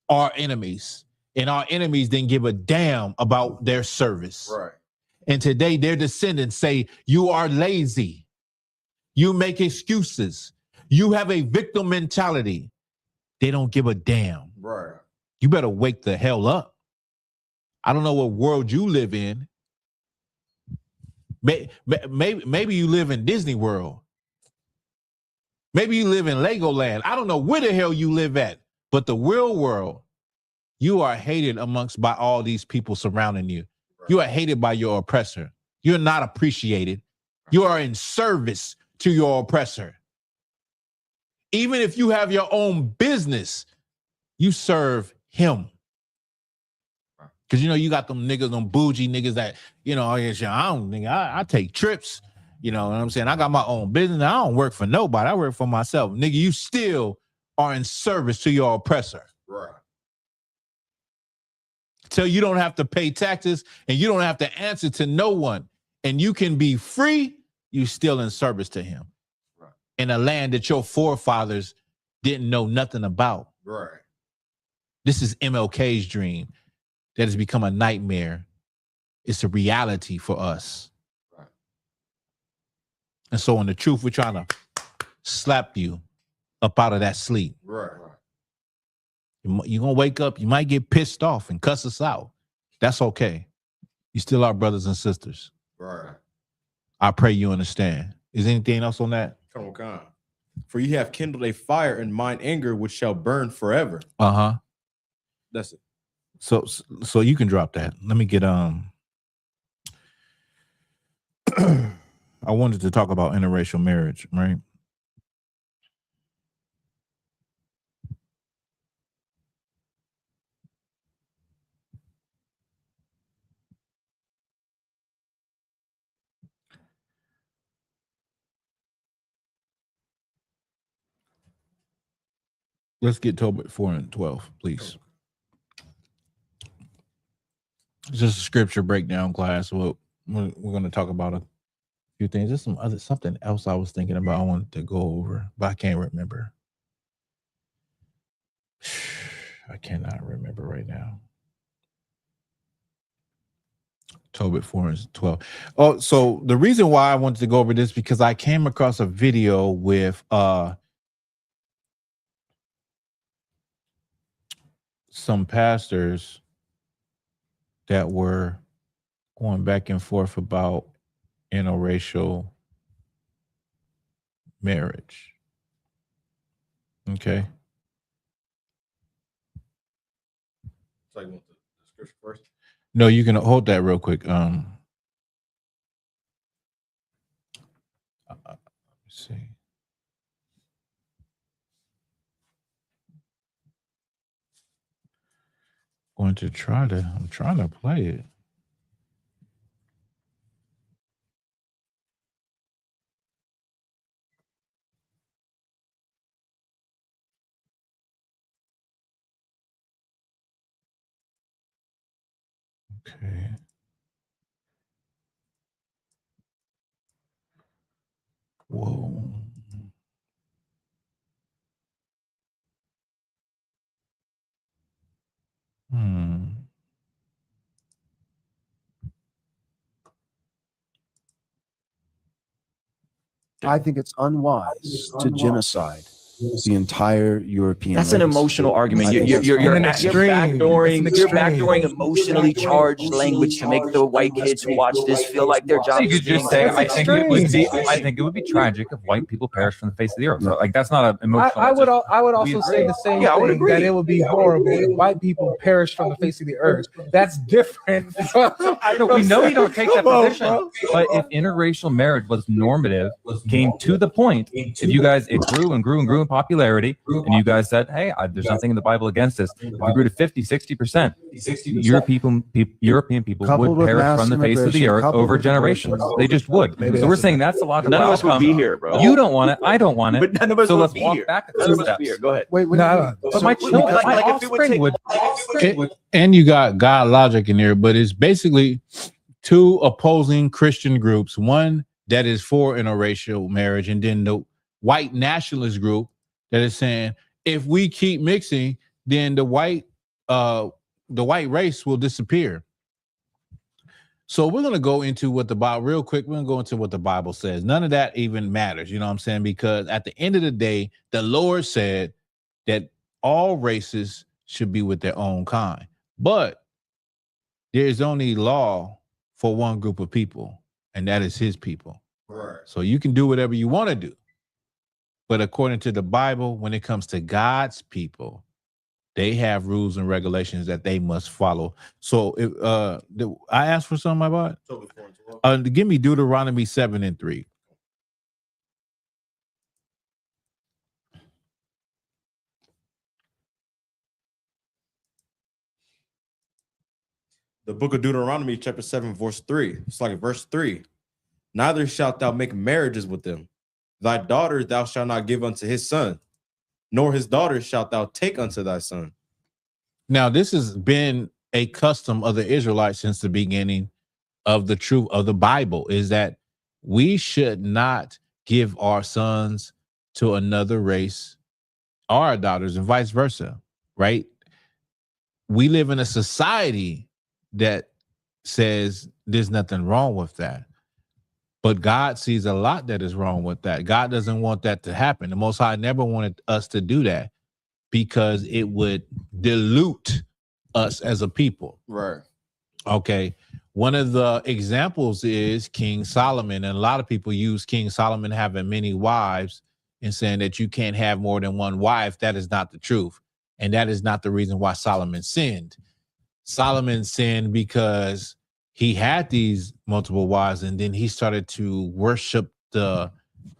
our enemies. And our enemies didn't give a damn about their service. Right. And today their descendants say, you are lazy. You make excuses. You have a victim mentality. They don't give a damn. Right. You better wake the hell up. I don't know what world you live in. Maybe you live in Disney World. Maybe you live in Legoland. I don't know where the hell you live at, but the real world You are hated by all these people surrounding you. You are hated by your oppressor. You're not appreciated. You are in service to your oppressor. Even if you have your own business, you serve him. Because, you know, you got them niggas, them bougie niggas that, you know, I take trips. You know what I'm saying? I got my own business. I don't work for nobody. I work for myself. Nigga, you still are in service to your oppressor. Right. So you don't have to pay taxes and you don't have to answer to no one. And you can be free. You still in service to him. Right. In a land that your forefathers didn't know nothing about. Right. This is MLK's dream that has become a nightmare. It's a reality for us. Right. And so in the truth, we're trying to slap you up out of that sleep. Right. You're going to wake up. You might get pissed off and cuss us out. That's okay. You still are brothers and sisters. Right. I pray you understand. Is anything else on that? Come on. For you have kindled a fire in mine anger, which shall burn forever. Uh-huh. That's it. So you can drop that. Let me get I wanted to talk about interracial marriage, right? Let's get Tobit 4 and 12, please. It's just a scripture breakdown class. We're going to talk about a few things. There's something else I was thinking about I wanted to go over, but I can't remember. I cannot remember right now. Tobit 4 and 12. Oh, so the reason why I wanted to go over this because I came across a video with some pastors that were going back and forth about interracial marriage. Okay. So you want the scripture first? No, you can hold that real quick. Let me see. I'm trying to play it. Okay. Whoa. I think it's unwise to genocide the entire European That's an race. emotional argument. You're an extreme. you're backdooring emotionally charged language to make the white kids who watch this feel like their job You is could being just say, done. I think it would be tragic if white people perish from the face of the earth. So, like, that's not an emotional. I would also say the same Yeah, I would thing, agree. that it would be horrible if white people perish from the face of the earth. That's different. We know you don't take that position, but if interracial marriage was normative, came to the point, if you guys, it grew and grew and grew in popularity, and you guys said, hey, there's nothing in the Bible against this. If you grew to 50, 60%, European people Coupled would with perish mass from the face of the immigration, earth coupled over with generations. abortion. They just would. Maybe So we're that's saying that's a logical None of us would outcome. be here, bro. You don't want it. I don't want it. But none of us So would let's be walk here. back a None few of us would steps. be here. Go ahead. Wait, But my children, my offspring would. And you got God logic in there, but it's basically two opposing Christian groups. One that is for interracial marriage, and then the white nationalist group that is saying if we keep mixing, then the white race will disappear. So we're gonna go into what the Bible real quick. We're gonna go into what the Bible says. None of that even matters, you know what I'm saying? Because at the end of the day, the Lord said that all races should be with their own kind, but there is only law for one group of people, and that is his people. Right. So you can do whatever you want to do. But according to the Bible, when it comes to God's people, They have rules and regulations that they must follow. So if I asked for something about give me Deuteronomy 7:3. The book of Deuteronomy, chapter 7, verse 3. It's like verse 3. Neither shalt thou make marriages with them. Thy daughter thou shalt not give unto his son, nor his daughter shalt thou take unto thy son. Now, this has been a custom of the Israelites since the beginning of the truth of the Bible, is that we should not give our sons to another race or our daughters and vice versa, right? We live in a society that says there's nothing wrong with that. But God sees a lot that is wrong with that. God doesn't want that to happen. The Most High never wanted us to do that because it would dilute us as a people. Right. Okay. One of the examples is King Solomon. And a lot of people use King Solomon having many wives and saying that you can't have more than one wife. That is not the truth. And that is not the reason why Solomon sinned. Solomon sinned because he had these multiple wives, and then he started to worship the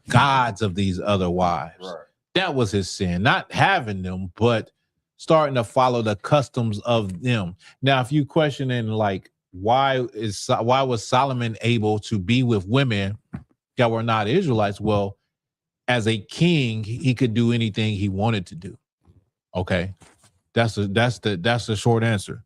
gods of these other wives. Right. That was his sin, not having them, but starting to follow the customs of them. Now, if you questioning like why was Solomon able to be with women that were not Israelites? Well, as a king, he could do anything he wanted to do. Okay, that's the short answer.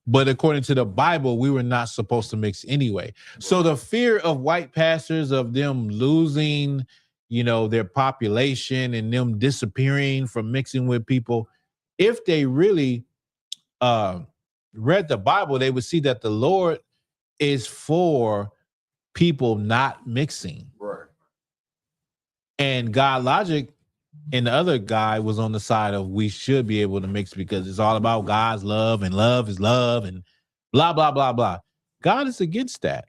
But according to the Bible, we were not supposed to mix anyway. So the fear of white pastors, of them losing, their population and them disappearing from mixing with people, if they really read the Bible, they would see that the Lord is for people not mixing. Right. And God Logic and the other guy was on the side of we should be able to mix because it's all about God's love, and love is love, and blah, blah, blah, blah. God is against that.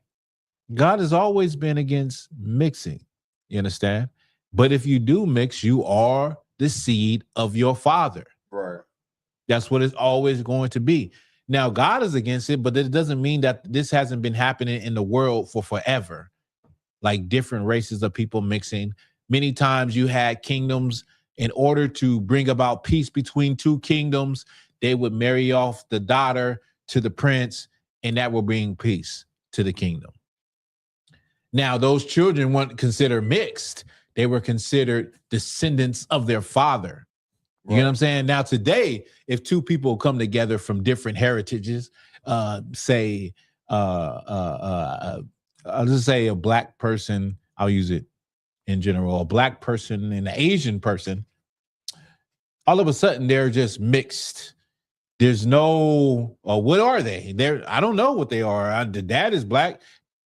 God has always been against mixing. You understand? But if you do mix, you are the seed of your father. Right. That's what it's always going to be. Now, God is against it, but it doesn't mean that this hasn't been happening in the world for forever. Like different races of people mixing. Many times you had kingdoms, in order to bring about peace between two kingdoms, they would marry off the daughter to the prince, and that will bring peace to the kingdom. Now, those children weren't considered mixed. They were considered descendants of their father. You know what I'm saying? Now, today, if two people come together from different heritages, I'll just say a black person, I'll use it in general, a black person and an Asian person, all of a sudden they're just mixed. There's no, what are they? I don't know what they are. The dad is black.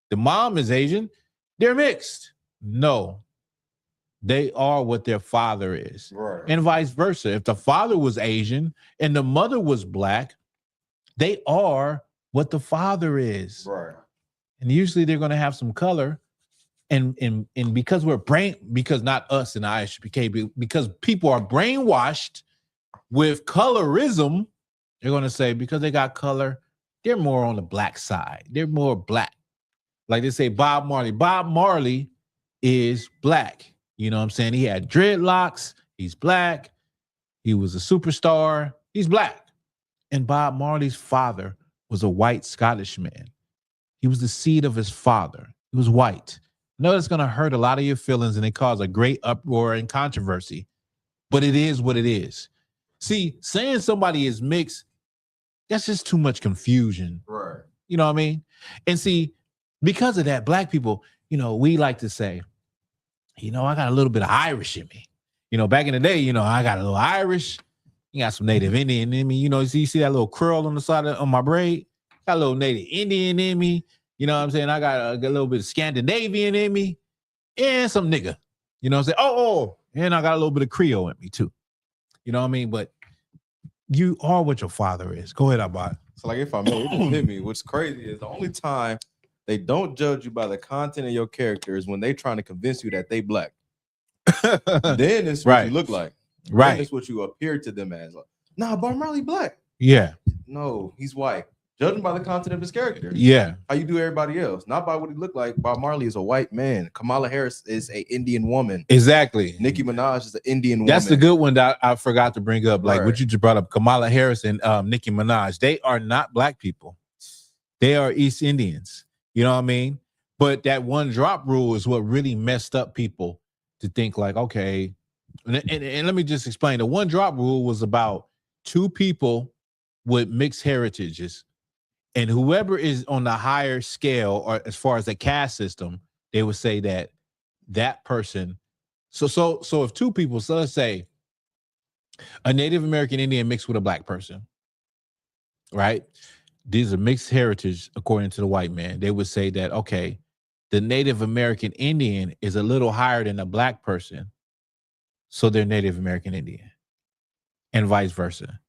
The mom is Asian. They're mixed. No, they are what their father is. Right. And vice versa. If the father was Asian and the mother was black, they are what the father is. Right. And usually they're going to have some color. And because because not us in the I.S.U.P.K, because people are brainwashed with colorism, they're going to say because they got color, they're more on the black side. They're more black. Like they say Bob Marley. Bob Marley is black. You know what I'm saying? He had dreadlocks. He's black. He was a superstar. He's black. And Bob Marley's father was a white Scottish man. He was the seed of his father. He was white. I know it's going to hurt a lot of your feelings and it cause a great uproar and controversy, but it is what it is. See, saying somebody is mixed, that's just too much confusion. Right. You know what I mean? And see, because of that, black people, we like to say, I got a little bit of Irish in me. Back in the day, I got a little Irish. You got some Native Indian in me. You see that little curl on the side of my braid? Got a little Native Indian in me. You know what I'm saying? I got a little bit of Scandinavian in me and some nigga. You know what I'm saying? Oh, and I got a little bit of Creole in me too. You know what I mean? But you are what your father is. Go ahead, Abad. So like if I may, it just hit me. What's crazy is the only time they don't judge you by the content of your character is when they trying to convince you that they black. Then it's what you look like. Right. That's what you appear to them as. Like, nah, Bob Marley black. Yeah. No, he's white. Judging by the content of his character. Yeah. How you do everybody else, not by what he looked like. Bob Marley is a white man. Kamala Harris is an Indian woman. Exactly. Nicki Minaj is an Indian woman. That's the good one that I forgot to bring up. Like Right. what you just brought up, Kamala Harris and Nicki Minaj. They are not black people. They are East Indians. You know what I mean? But that one drop rule is what really messed up people to think like, okay, and let me just explain. The one drop rule was about two people with mixed heritages, and whoever is on the higher scale or as far as the caste system, they would say that person. So if two people, so let's say a Native American Indian mixed with a black person, right? These are mixed heritage according to the white man. They would say that, okay, the Native American Indian is a little higher than a black person, so they're Native American Indian, and vice versa.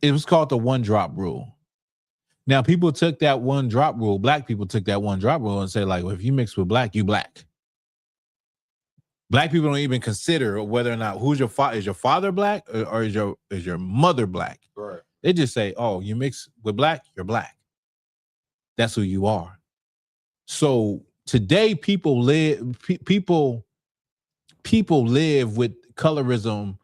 It was called the one drop rule. Now, people took that one drop rule, black people took that one drop rule and say, like, well, if you mix with black, you black. Black people don't even consider whether or not who's your father. Is your father black or is your mother black? Right. They just say, oh, you mix with black, you're black. That's who you are. So today people live with colorism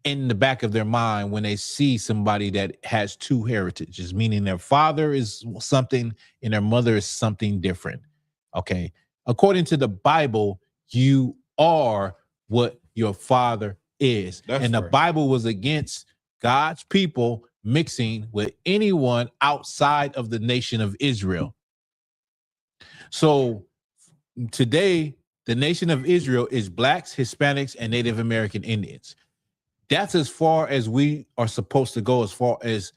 in the back of their mind when they see somebody that has two heritages, meaning their father is something and their mother is something different. Okay. According to the Bible, you are what your father is. And the Bible was against God's people mixing with anyone outside of the nation of Israel. So today, the nation of Israel is blacks, Hispanics, and Native American Indians. That's as far as we are supposed to go, as far as,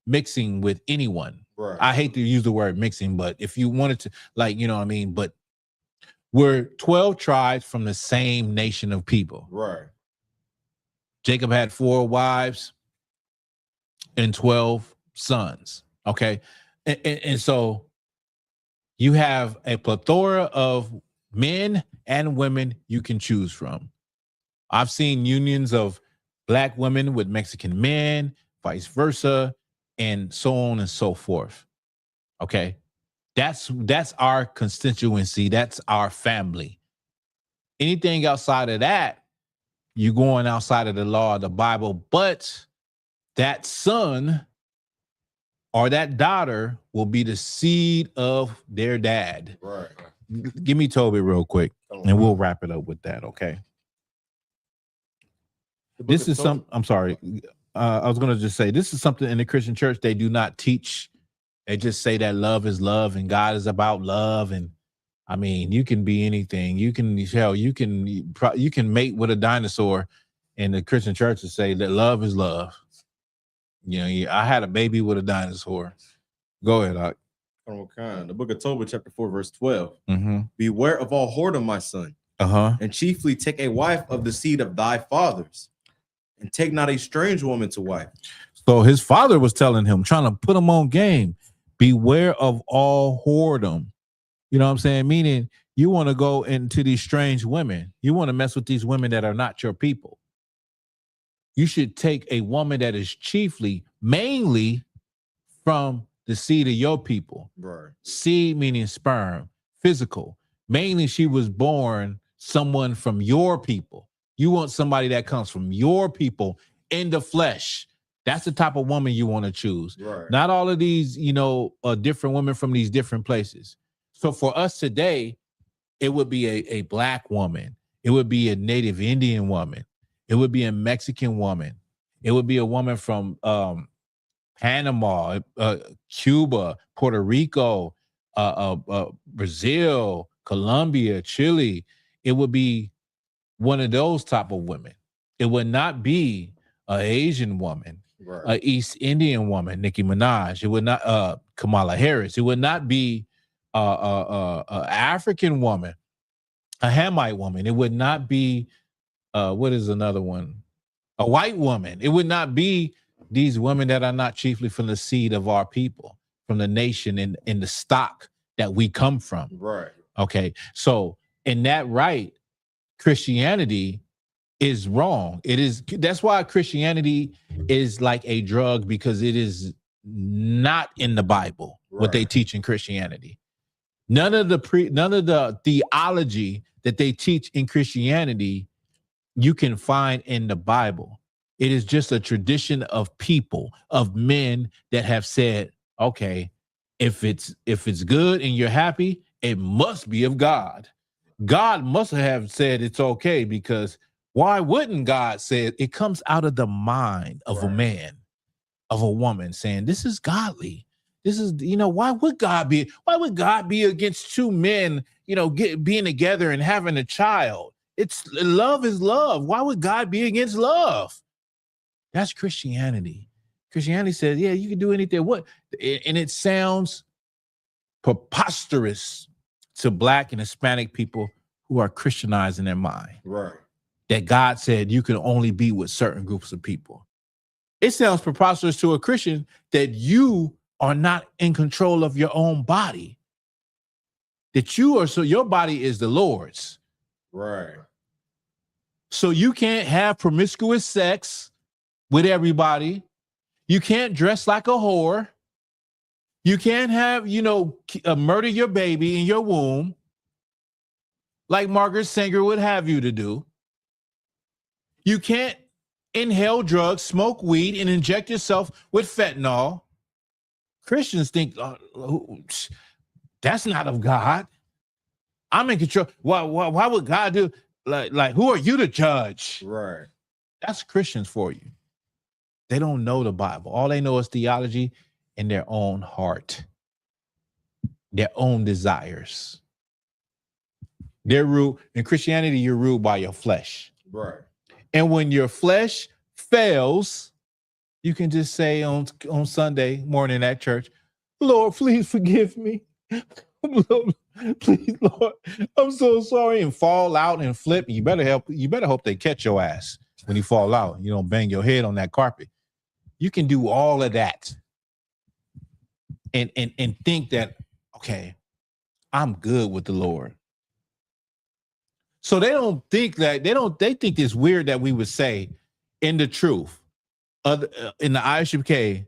mixing with anyone. Right. I hate to use the word mixing, but if you wanted to, like, you know what I mean? But we're 12 tribes from the same nation of people. Right. Jacob had 4 wives and 12 sons. Okay. And so you have a plethora of men and women you can choose from. I've seen unions of black women with Mexican men, vice versa, and so on and so forth. Okay. That's our constituency. That's our family. Anything outside of that, you're going outside of the law of the Bible, but that son or that daughter will be the seed of their dad. Right. Give me Toby real quick, and we'll wrap it up with that, okay? This is I'm sorry. I was going to just say, this is something in the Christian church they do not teach. They just say that love is love and God is about love. And I mean, you can be anything. You can mate with a dinosaur, and the Christian church will say that love is love. I had a baby with a dinosaur. Go ahead, Doc. The book of Tobit, chapter 4, verse 12. Mm-hmm. Beware of all whoredom, my son. And chiefly take a wife of the seed of thy fathers, and take not a strange woman to wife. So his father was telling him, trying to put him on game. Beware of all whoredom. You know what I'm saying? Meaning you want to go into these strange women. You want to mess with these women that are not your people. You should take a woman that is mainly from the seed of your people. Right. Seed meaning sperm, physical. Mainly she was born someone from your people. You want somebody that comes from your people in the flesh. That's the type of woman you want to choose. Right. Not all of these, different women from these different places. So for us today, it would be a black woman. It would be a Native Indian woman. It would be a Mexican woman. It would be a woman from Panama, Cuba, Puerto Rico, Brazil, Colombia, Chile. It would be one of those type of women. It would not be an Asian woman, right, an East Indian woman, Nicki Minaj. It would not Kamala Harris. It would not be a African woman, a Hamite woman. It would not be what is another one? A white woman. It would not be these women that are not chiefly from the seed of our people, from the nation and in the stock that we come from. Right. Okay. So in that right, Christianity is wrong. It is. That's why Christianity is like a drug, because it is not in the Bible what they teach in Christianity. None of the theology that they teach in Christianity you can find in the Bible. It is just a tradition of people, of men that have said, okay, if it's good and you're happy, it must be of God. God must have said it's okay, because why wouldn't God say it? It comes out of the mind of a man, of a woman, saying this is godly. This is, why would God be against two men, being together and having a child? It's love is love. Why would God be against love? That's Christianity. Christianity says, yeah, you can do anything. What? And it sounds preposterous to Black and Hispanic people who are Christianized in their mind. Right. That God said you can only be with certain groups of people. It sounds preposterous to a Christian that you are not in control of your own body. That your body is the Lord's. Right. So you can't have promiscuous sex with everybody. You can't dress like a whore. You can't have, murder your baby in your womb like Margaret Sanger would have you to do. You can't inhale drugs, smoke weed, and inject yourself with fentanyl. Christians think that's not of God. I'm in control. Why would God do like who are you to judge? Right. That's Christians for you. They don't know the Bible. All they know is theology in their own heart, their own desires. They're ruled in Christianity. You're ruled by your flesh. Right. And when your flesh fails, you can just say on Sunday morning at church, Lord, please forgive me. Lord, please, Lord, I'm so sorry, and fall out and flip. You better hope they catch your ass when you fall out. You don't bang your head on that carpet. You can do all of that and think that, okay, I'm good with the Lord. So they don't think that they think it's weird that we would say in the truth in the I.S.U.P.K,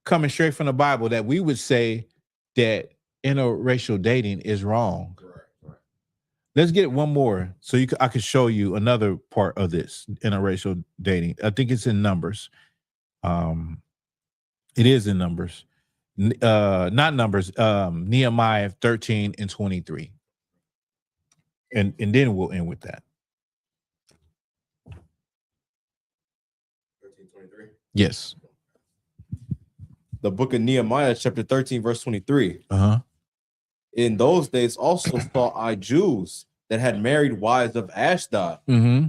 coming straight from the Bible, that we would say that interracial dating is wrong. Right. Let's get one more so I can show you another part of this interracial dating. I think it's in Numbers. It is in Numbers. Not Numbers, Nehemiah 13 and 23. And then we'll end with that. 13:23. Yes. The book of Nehemiah, chapter 13, verse 23. Uh-huh. In those days also saw I Jews that had married wives of Ashdod,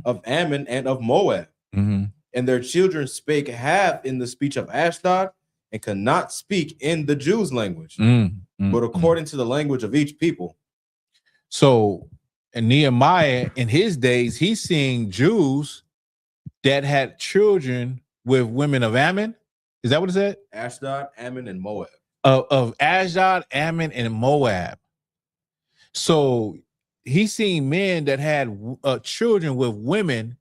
of Ammon, and of Moab. And their children spake half in the speech of Ashdod, and could not speak in the Jews' language, but according to the language of each people. So in Nehemiah, in his days, he's seeing Jews that had children with women of Ammon. Is that what it said? Ashdod, Ammon, and Moab. Of Ashdod, Ammon, and Moab. So he's seeing men that had children with women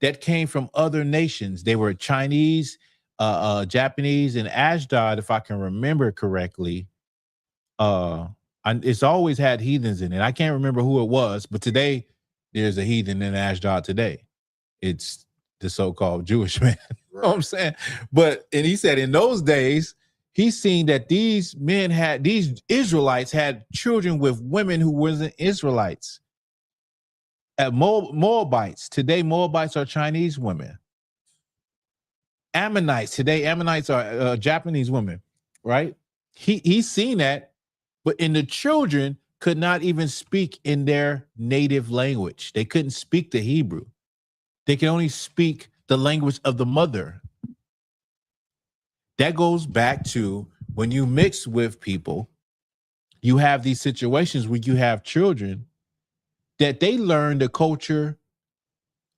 that came from other nations. They were Chinese, Japanese, and Ashdod, if I can remember correctly. It's always had heathens in it. I can't remember who it was, but today there's a heathen in Ashdod today. It's the so-called Jewish man. You know what I'm saying? And he said in those days, he's seen that these Israelites had children with women who wasn't Israelites. At Moabites, today Moabites are Chinese women. Ammonites, today Ammonites are Japanese women, right? He's seen that, but in the children could not even speak in their native language. They couldn't speak the Hebrew. They can only speak the language of the mother. That goes back to when you mix with people, you have these situations where you have children that they learn the culture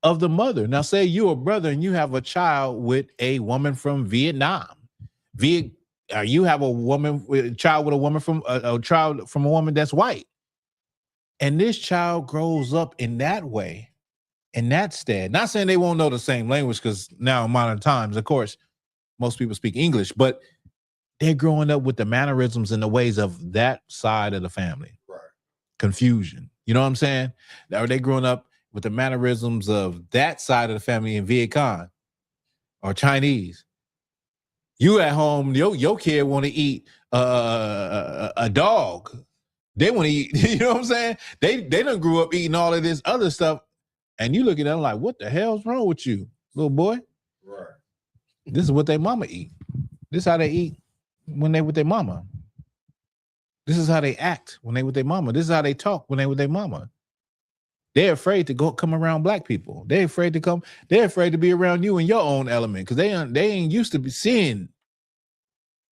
of the mother. Now, say you're a brother and you have a child with a woman from Vietnam. You have a child with a woman from a child from a woman that's white. And this child grows up in that way. And that's dead. Not saying they won't know the same language, because now in modern times, of course, most people speak English, but they're growing up with the mannerisms and the ways of that side of the family. Right. Confusion. You know what I'm saying? Are they growing up with the mannerisms of that side of the family in Viet Cong or Chinese? You at home, your kid want to eat a dog. They want to eat, you know what I'm saying? They done grew up eating all of this other stuff. And you look at them like, what the hell's wrong with you, little boy? Right. This is what they mama eat. This is how they eat when they with their mama. This is how they act when they with their mama. This is how they talk when they with their mama. They're afraid to come around black people. They're afraid to be around you in your own element, because they ain't used to be seeing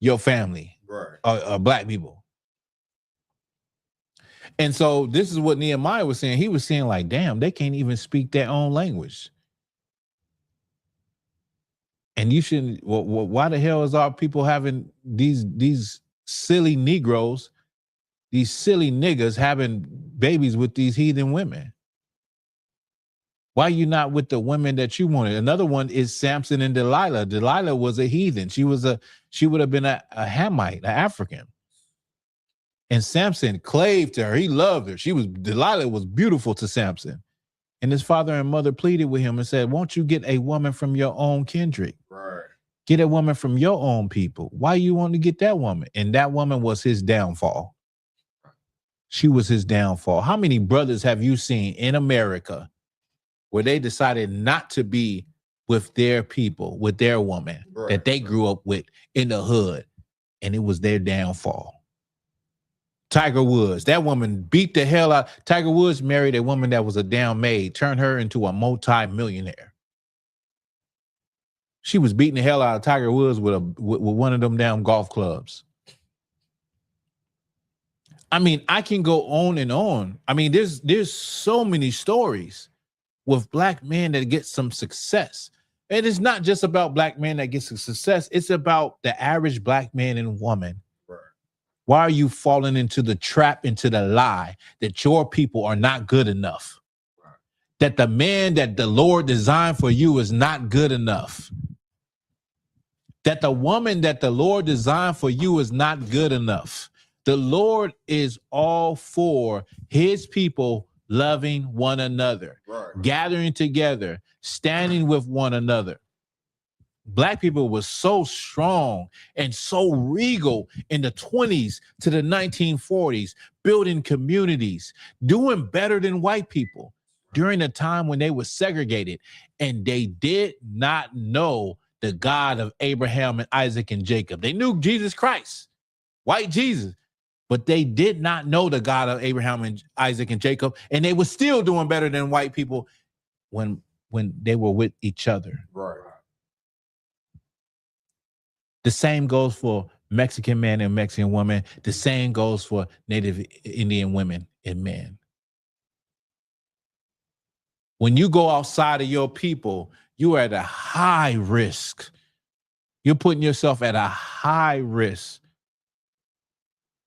your family, right, or black people. And so this is what Nehemiah was saying. He was saying, like, damn, they can't even speak their own language. And you shouldn't. Why the hell is our people having these silly Negroes, these silly niggas having babies with these heathen women? Why are you not with the women that you wanted? Another one is Samson and Delilah. Delilah was a heathen. She would have been a Hamite, an African. And Samson claved to her. He loved her. Delilah was beautiful to Samson. And his father and mother pleaded with him and said, won't you get a woman from your own kindred? Right. Get a woman from your own people. Why you want to get that woman? And that woman was his downfall. She was his downfall. How many brothers have you seen in America where they decided not to be with their people, with their woman that they grew up with in the hood, and it was their downfall? Tiger Woods, that woman beat the hell out. Tiger Woods married a woman that was a down maid, turned her into a multi-millionaire. She was beating the hell out of Tiger Woods with one of them damn golf clubs. I mean, I can go on and on. I mean, there's so many stories with black men that get some success. And it's not just about black men that get some success. It's about the average black man and woman. Right. Why are you falling into the trap, into the lie that your people are not good enough? Right. That the man that the Lord designed for you is not good enough. That the woman that the Lord designed for you is not good enough. The Lord is all for his people loving one another, right, gathering together, standing with one another. Black people were so strong and so regal in the 20s to the 1940s, building communities, doing better than white people during a time when they were segregated, and they did not know the God of Abraham and Isaac and Jacob. They knew Jesus Christ, white Jesus, but they did not know the God of Abraham and Isaac and Jacob, and they were still doing better than white people when they were with each other. right. The same goes for Mexican men and Mexican women. The same goes for Native Indian women and men. When you go outside of your people, you are at a high risk. You're putting yourself at a high risk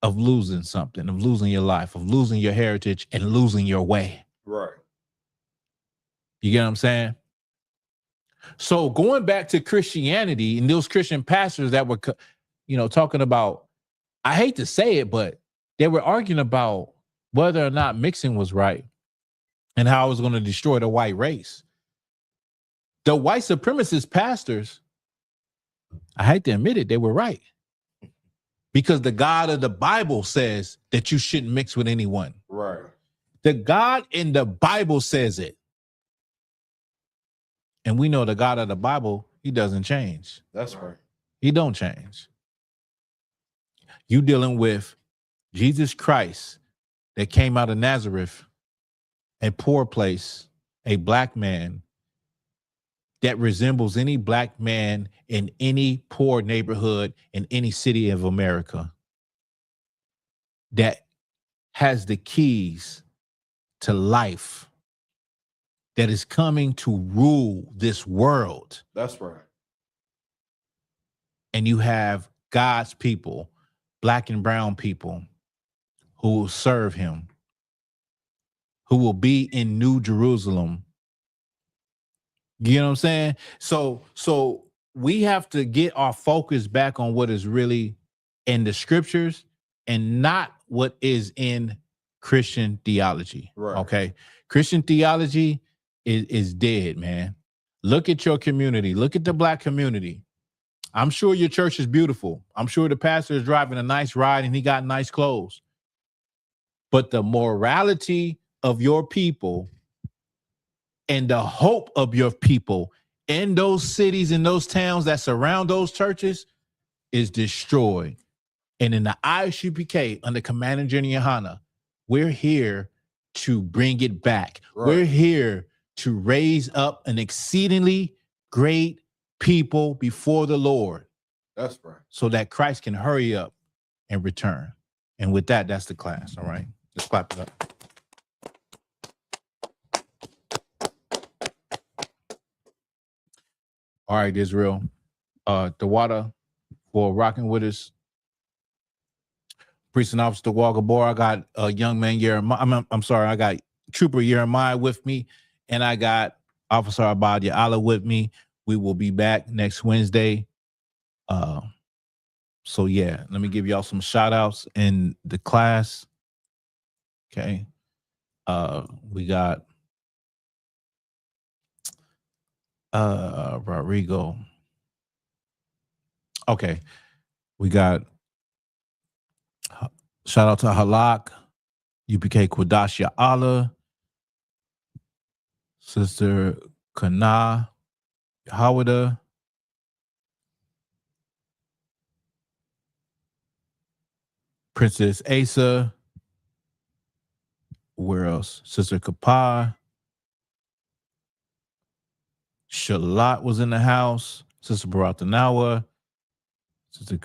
of losing something, of losing your life, of losing your heritage, and losing your way. Right. You get what I'm saying? So going back to Christianity and those Christian pastors that were, talking about, I hate to say it, but they were arguing about whether or not mixing was right and how it was going to destroy the white race. The white supremacist pastors, I hate to admit it, they were right. Because the God of the Bible says that you shouldn't mix with anyone. Right. The God in the Bible says it. And we know the God of the Bible, he doesn't change. That's right. He don't change. You dealing with Jesus Christ that came out of Nazareth, a poor place, a black man that resembles any black man in any poor neighborhood in any city of America, that has the keys to life, that is coming to rule this world. That's right. And you have God's people, black and brown people, who will serve him, who will be in New Jerusalem You know what I'm saying? So we have to get our focus back on what is really in the scriptures and not what is in Christian theology. Right. Okay. Christian theology is dead, man. Look at your community. Look at the Black community. I'm sure your church is beautiful. I'm sure the pastor is driving a nice ride and he got nice clothes. But the morality of your people and the hope of your people in those cities and those towns that surround those churches is destroyed. And in the I.S.U.P.K, under Commander General YAHANNA, we're here to bring it back. Right. We're here to raise up an exceedingly great people before the Lord. That's right. So that Christ can hurry up and return. And with that, that's the class. All right. Let's clap it up. All right, Israel. The water for rocking with us. Priest and Officer Walker Bohr. I got a young man Jeremiah. I'm sorry, I got Trooper Jeremiah with me, and I got Officer Abadia Allah with me. We will be back next Wednesday. So yeah, let me give y'all some shout outs in the class. Okay. We got Rodrigo. Okay. We got shout out to Halak, UPK Quadashia Allah, Sister Kana, Hawada, Princess Asa. Where else? Sister Kapah. Shalat was in the house. Sister Baratanawa. Sister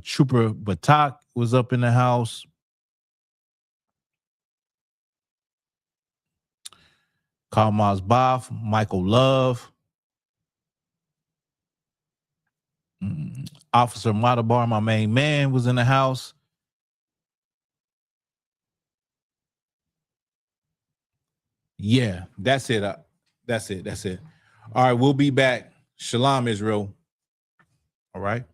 Trooper Batak was up in the house. Kalmaz Baf, Michael Love. Officer Matabar, my main man, was in the house. Yeah, that's it. That's it. All right, we'll be back. Shalom, Israel. All right.